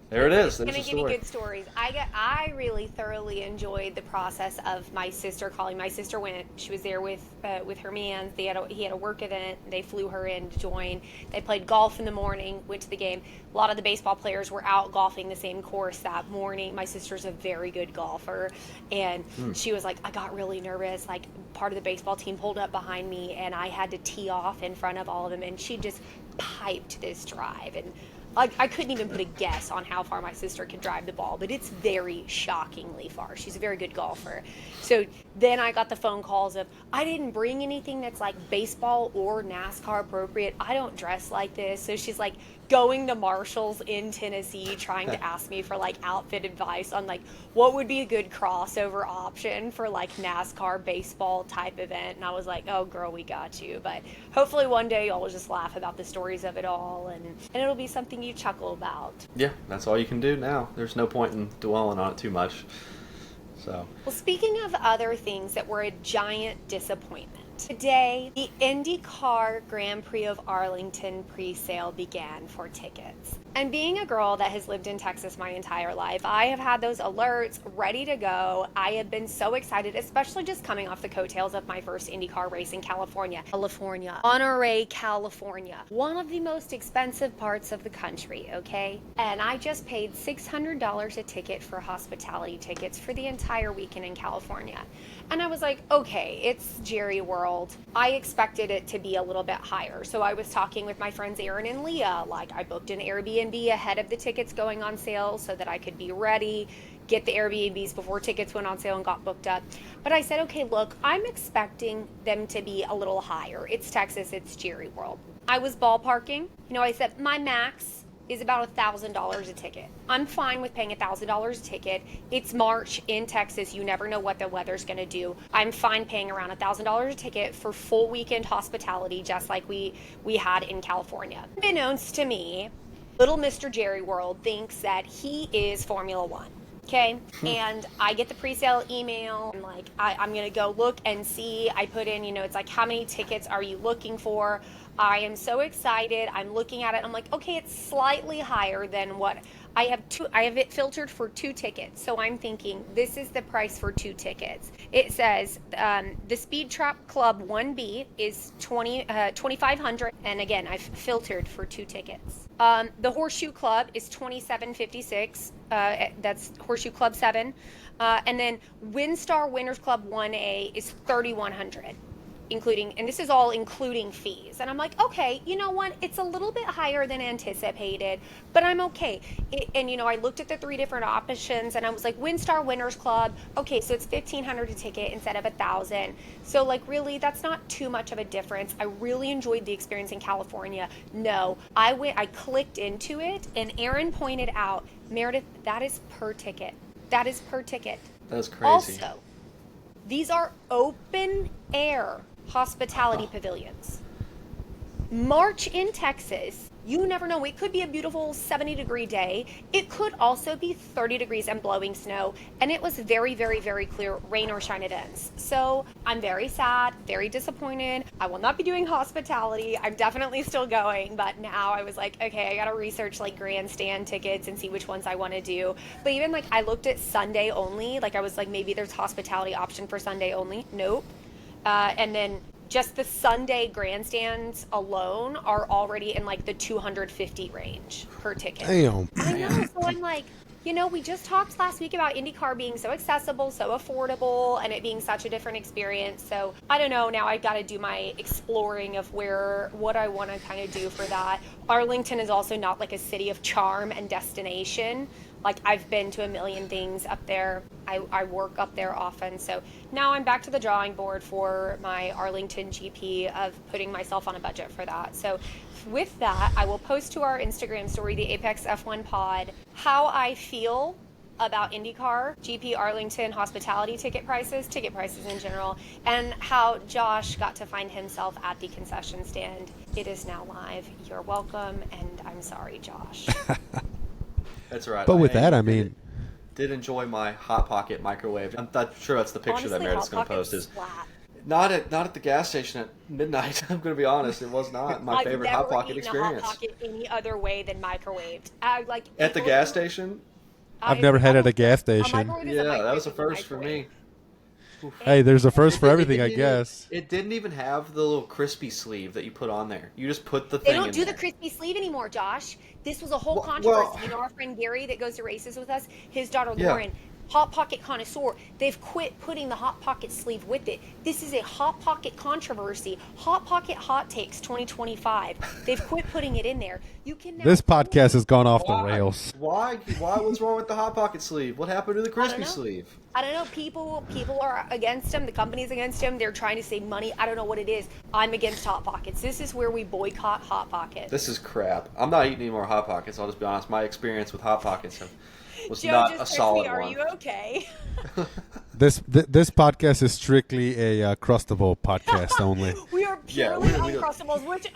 there it is. There's the story. Give me good stories. I really thoroughly enjoyed the process of my sister calling. My sister went. She was there with her man. He had a work event. They flew her in to join. They played golf in the morning. Went to the game. A lot of the baseball players were out golfing the same course that morning. My sister's a very good golfer, and she was like, I got really nervous. Like, part of the baseball team pulled up behind me, and I had to tee off in front of all of them, and she just piped this drive. And I couldn't even put a guess on how far my sister could drive the ball, but it's very shockingly far. She's a very good golfer. So then I got the phone calls of, I didn't bring anything that's like baseball or NASCAR appropriate. I don't dress like this. So she's like going to Marshall's in Tennessee trying to ask me for like outfit advice on like what would be a good crossover option for like NASCAR baseball type event. And I was like, oh girl, we got you. But hopefully one day y'all will just laugh about the stories of it all, and it'll be something you chuckle about. Yeah, that's all you can do now. There's no point in dwelling on it too much. So. Well, speaking of other things that were a giant disappointment, today the IndyCar Grand Prix of Arlington pre-sale began for tickets. And being a girl that has lived in Texas my entire life, I have had those alerts ready to go. I have been so excited, especially just coming off the coattails of my first IndyCar race in California, Monterey, California. One of the most expensive parts of the country, okay? And I just paid $600 a ticket for hospitality tickets for the entire weekend in California. And I was like, okay, it's Jerry World. I expected it to be a little bit higher. So I was talking with my friends Aaron and Leah, like I booked an Airbnb ahead of the tickets going on sale so that I could be ready, get the Airbnbs before tickets went on sale and got booked up. But I said, okay, look, I'm expecting them to be a little higher. It's Texas, it's Jerry World. I was ballparking. I said my max is about $1,000 a ticket. I'm fine with paying $1,000 a ticket. It's March in Texas. You never know what the weather's going to do. I'm fine paying around $1,000 a ticket for full weekend hospitality, just like we had in California. Unbeknownst to me, little Mr. Jerry World thinks that he is Formula One. Okay, and I get the pre-sale email. I'm like, I'm going to go look and see. I put in, it's like, how many tickets are you looking for? I am so excited. I'm looking at it. I'm like, okay, it's slightly higher than what I have. I have it filtered for 2 tickets. So I'm thinking this is the price for 2 tickets. It says the Speed Trap Club 1B is 2,500, and again, I've filtered for 2 tickets. The Horseshoe Club is 2,756. That's Horseshoe Club 7, and then WinStar Winners Club 1A is 3,100. Including, and this is all including fees. And I'm like, okay, you know what? It's a little bit higher than anticipated, but I'm okay. And I looked at the 3 different options, and I was like, WinStar Winners Club. Okay, so it's $1,500 a ticket instead of $1,000. So like, really, that's not too much of a difference. I really enjoyed the experience in California. No, I clicked into it, and Aaron pointed out, Meredith, that is per ticket. That is per ticket. That's crazy. Also, these are open air hospitality pavilions. March in Texas, you never know. It could be a beautiful 70-degree day. It could also be 30 degrees and blowing snow. And it was very, very, very clear, rain or shine it ends. So I'm very sad, very disappointed. I will not be doing hospitality. I'm definitely still going. But now I was like, okay, I got to research like grandstand tickets and see which ones I want to do. But even like I looked at Sunday only. Like I was like, maybe there's hospitality option for Sunday only. Nope. And then just the Sunday grandstands alone are already in like the 250 range per ticket. Damn. I know. So I'm like, we just talked last week about IndyCar being so accessible, so affordable, and it being such a different experience. So I don't know. Now I've got to do my exploring of what I want to kind of do for that. Arlington is also not like a city of charm and destination. Like I've been to a million things up there. I work up there often. So now I'm back to the drawing board for my Arlington GP of putting myself on a budget for that. So with that, I will post to our Instagram story, the Apex F1 Pod, how I feel about IndyCar, GP Arlington hospitality ticket prices in general, and how Josh got to find himself at the concession stand. It is now live. You're welcome, and I'm sorry, Josh. That's right. But with that, I mean, did enjoy my Hot Pocket microwave. I'm not sure that's the picture honestly, that Meredith's going to post. Is flat. not at the gas station at midnight. I'm going to be honest. It was not my favorite Hot Pocket experience. I've never eaten a Hot Pocket any other way than microwaved. At the gas station. I've never had it at a gas station. Yeah, that was a first for me. Hey, there's a first for everything, I guess. It didn't even have the little crispy sleeve that you put on there. You just put the thing in there. They don't do the crispy sleeve anymore, Josh. This was a whole controversy. Our friend Gary that goes to races with us, his daughter Lauren, Hot Pocket connoisseur, they've quit putting the Hot Pocket sleeve with it. This is a Hot Pocket controversy. Hot Pocket Hot Takes 2025. They've quit putting it in there. You can now This podcast has gone off the rails. Why? What's wrong with the Hot Pocket sleeve? What happened to the crispy sleeve? I don't know. People are against them. The company's against them. They're trying to save money. I don't know what it is. I'm against Hot Pockets. This is where we boycott Hot Pockets. This is crap. I'm not eating any more Hot Pockets. I'll just be honest. My experience with Hot Pockets was not a solid one. Are you okay? This podcast is strictly a Crustable podcast only. We are purely Uncrustables, which,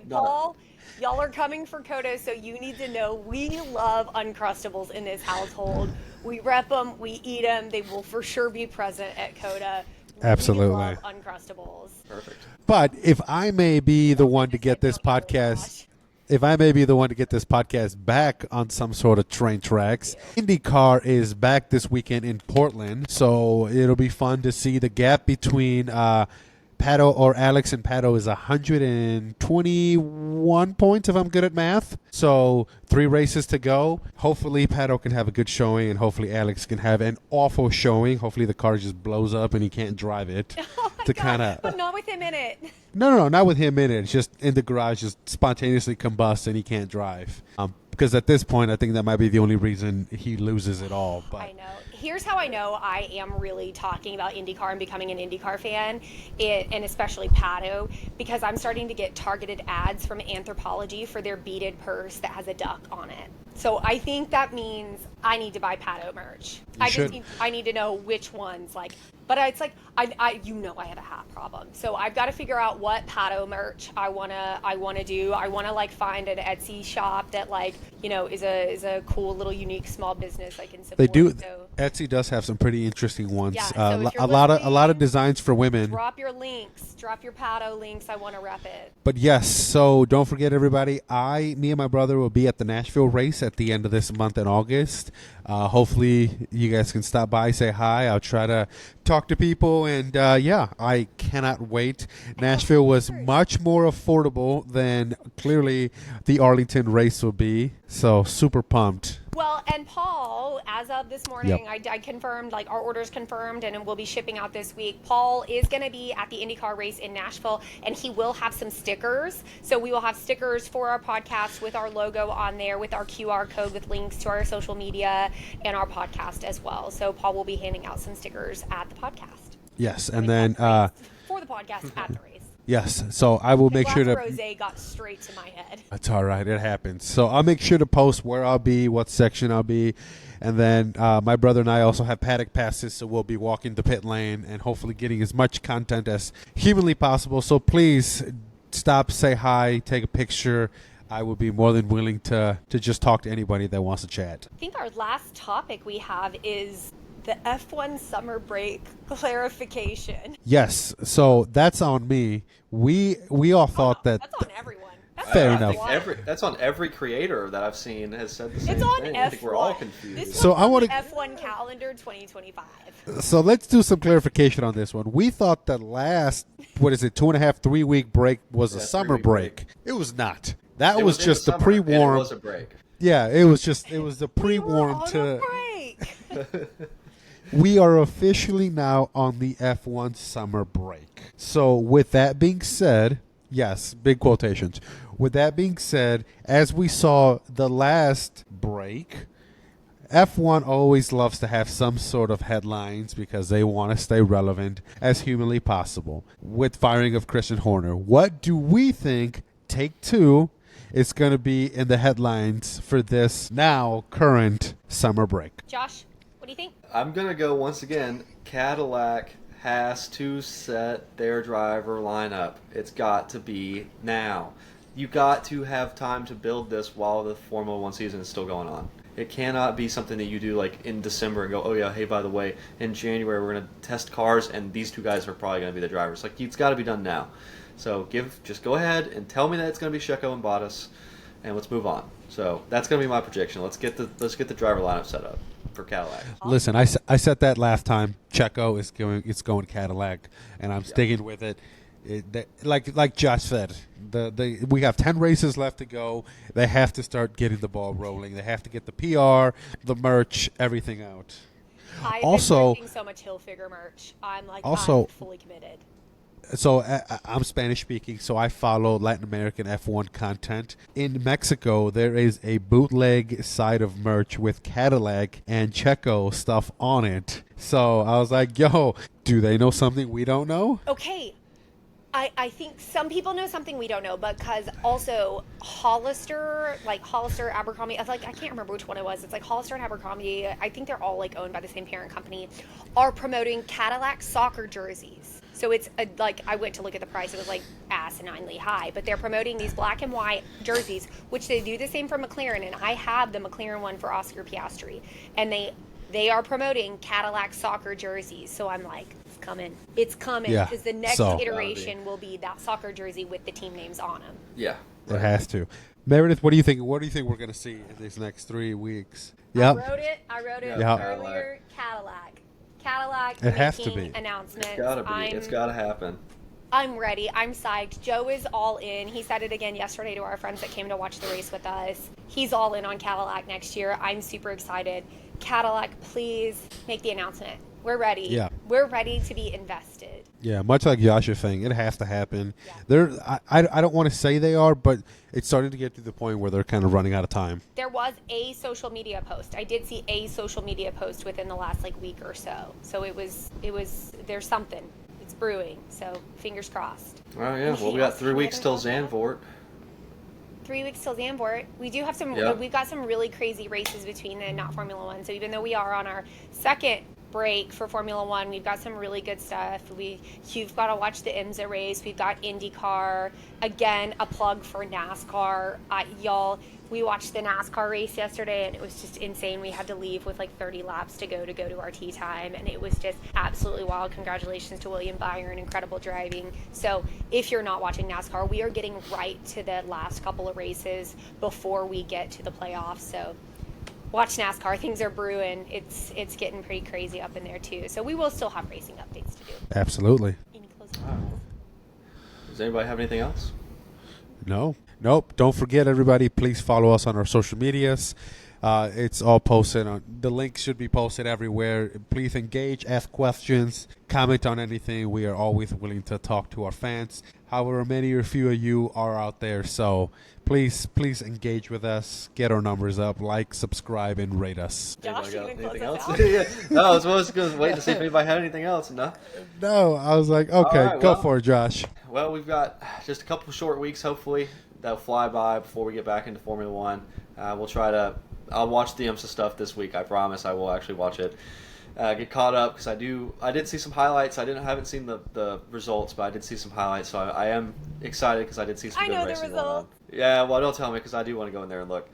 Paul, y'all are coming for Coda, so you need to know we love Uncrustables in this household. We rep them, we eat them. They will for sure be present at Coda. Absolutely. We love Uncrustables. Perfect. But if I may be the one to get this podcast... If I may be the one to get this podcast back on some sort of train tracks, IndyCar is back this weekend in Portland, so it'll be fun to see the gap between Pato or Alex and Pato is 121 points if I'm good at math. So 3 races to go. Hopefully Pato can have a good showing, and hopefully Alex can have an awful showing. Hopefully the car just blows up and he can't drive it. But not with him in it. No, not with him in it. It's just in the garage, just spontaneously combusts and he can't drive. Because at this point, I think that might be the only reason he loses it all. But I know. Here's how I know I am really talking about IndyCar and becoming an IndyCar fan, and especially Pato, because I'm starting to get targeted ads from Anthropologie for their beaded purse that has a duck on it. So I think that means I need to buy Pato merch. I need to know which ones. But it's like I have a hat problem, so I've got to figure out what Pato merch I wanna do. I wanna like find an Etsy shop that like is a cool little unique small business I can support. They do. So, Etsy does have some pretty interesting ones. Yeah, so if you're a lot of designs for women. drop your links, drop your Pato links. I want to rep it. But yes, so don't forget, everybody. Me and my brother will be at the Nashville race at the end of this month in August. Hopefully, you guys can stop by, say hi. I'll try to talk to people, and I cannot wait. Nashville was much more affordable than clearly the Arlington race will be. So super pumped. Well, and Paul, as of this morning, Yep. I confirmed, like, our order's confirmed, and we'll be shipping out this week. Paul is going to be at the IndyCar race in Nashville, and he will have some stickers. So we will have stickers for our podcast with our logo on there, with our QR code, with links to our social media and our podcast as well. So Paul will be handing out some stickers at the podcast. Yes, and then for the podcast at the race. yes, so I will make sure to. Rosé got straight to my head. That's all right. It happens. So I'll make sure to post where I'll be, what section I'll be. And then my brother and I also have paddock passes, so we'll be walking the pit lane and hopefully getting as much content as humanly possible. So please stop, say hi, take a picture. I would be more than willing to just talk to anybody that wants to chat. I think our last topic we have is the F1 summer break clarification. Yes, so that's on me. We all thought that. That's on everyone. That's Fair on enough. everyone. That's on every creator that I've seen has said the same It's on thing. F1. I think we're all confused. This So one's I on wanna- the F1 calendar 2025. So let's do some clarification on this one. We thought the last, 2.5, 3 week break was a Yeah, summer 3-week break. It was not. That It was in just the summer, pre-warm. and it was a break. Yeah, it was the We were pre-warm on to. a break. We are officially now on the F1 summer break. So with that being said, yes, big quotations. With that being said, as we saw the last break, F1 always loves to have some sort of headlines because they want to stay relevant as humanly possible. With firing of Christian Horner, what do we think Take Two is going to be in the headlines for this now current summer break? Josh, what do you think? I'm going to go once again. Cadillac has to set their driver lineup. It's got to be now. You got to have time to build this while the Formula One season is still going on. It cannot be something that you do like in December and go, oh yeah, hey, by the way, in January we're going to test cars and these two guys are probably going to be the drivers. Like, it's got to be done now. So just go ahead and tell me that it's going to be Checo and Bottas, and let's move on. So that's going to be my prediction. Let's get the driver lineup set up for Cadillac. Listen, I said that last time. Checo is going Cadillac, and I'm sticking with it. Like Josh said, we have 10 races left to go. They have to start getting the ball rolling. They have to get the PR, the merch, everything out. I've Also- been so much Hilfiger merch. I'm Also- fully committed. So I'm Spanish speaking, so I follow Latin American F1 content. In Mexico, there is a bootleg side of merch with Cadillac and Checo stuff on it. So I was like, yo, do they know something we don't know? Okay, I think some people know something we don't know, because also Hollister, Abercrombie, I can't remember which one it was. It's like Hollister and Abercrombie, I think they're all like owned by the same parent company, are promoting Cadillac soccer jerseys. So it's I went to look at the price, it was like asininely high, but they're promoting these black and white jerseys, which they do the same for McLaren, and I have the McLaren one for Oscar Piastri, and they are promoting Cadillac soccer jerseys. So I'm like, it's coming, Yeah, because the next so- iteration will be that soccer jersey with the team names on them. Yeah. It has to. Meredith, what do you think? What do you think we're going to see in these next 3 weeks? I wrote it Yeah. earlier. Cadillac It has to making be. announcements. It's got to be. It's got to happen. I'm ready. I'm psyched. Joe is all in. He said it again yesterday to our friends that came to watch the race with us. He's all in on Cadillac next year. I'm super excited. Cadillac, please make the announcement. We're ready. Yeah. We're ready to be invested. Yeah, much like Josh's thing, it has to happen. Yeah. I don't want to say they are, but it's starting to get to the point where they're kind of running out of time. There was a social media post. I did see a social media post within the last week or so. So it was there's something. It's brewing. So fingers crossed. Oh yeah. Well, we got 3 weeks till Zandvoort. 3 weeks till Zandvoort. We do have Yeah. we've got some really crazy races between the not Formula One. So even though we are on our second break for Formula One. We've got some really good stuff. You've got to watch the IMSA race. We've got IndyCar. Again, a plug for NASCAR. Y'all, we watched the NASCAR race yesterday, and it was just insane. We had to leave with like 30 laps to go to our tee time, and it was just absolutely wild. Congratulations to William Byron, incredible driving. So if you're not watching NASCAR, we are getting right to the last couple of races before we get to the playoffs. So watch NASCAR. Things are brewing. It's getting pretty crazy up in there too. So we will still have racing updates to do. Absolutely. Any closing comments? Does anybody have anything else? No. Nope. Don't forget, everybody, please follow us on our social medias. It's all posted on the link should be posted everywhere. Please engage, ask questions, comment on anything. We are always willing to talk to our fans. However, many or few of you are out there, so please engage with us, get our numbers up, like, subscribe, and rate us. Josh, you Anybody can got close anything us else? out. Yeah. No, I was supposed to wait to see if anybody had anything else. No. No, I was like, okay, All right, go well. for it, Josh. Well, we've got just a couple short weeks, hopefully. That'll fly by before we get back into Formula One. I'll watch the IMSA stuff this week. I promise I will actually watch it. Get caught up because I did see some highlights. I haven't seen the results, but I did see some highlights. So I am excited because I did see some good racing going on. Yeah, well, don't tell me because I do want to go in there and look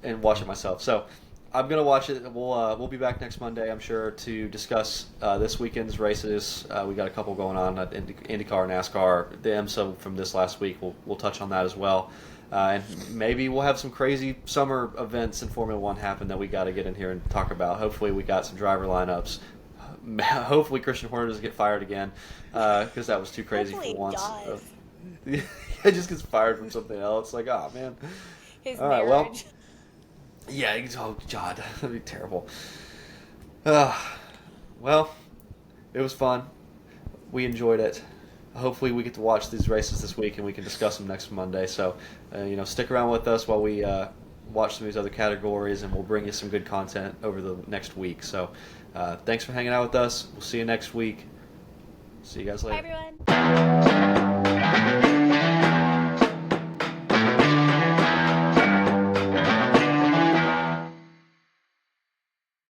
and watch it myself. So I'm gonna watch it. We'll be back next Monday, I'm sure, to discuss this weekend's races. We got a couple going on at IndyCar, NASCAR, the IMSA from this last week. We'll touch on that as well. And maybe we'll have some crazy summer events in Formula One happen that we got to get in here and talk about. Hopefully we got some driver lineups. Hopefully Christian Horner doesn't get fired again because that was too crazy Hopefully for once. He He just gets fired from something else. Like, oh, man. His All right, marriage. well, yeah, oh, God, that'd be terrible. Well, it was fun. We enjoyed it. Hopefully we get to watch these races this week and we can discuss them next Monday. So, stick around with us while we watch some of these other categories, and we'll bring you some good content over the next week. So, thanks for hanging out with us. We'll see you next week. See you guys later. Bye, everyone.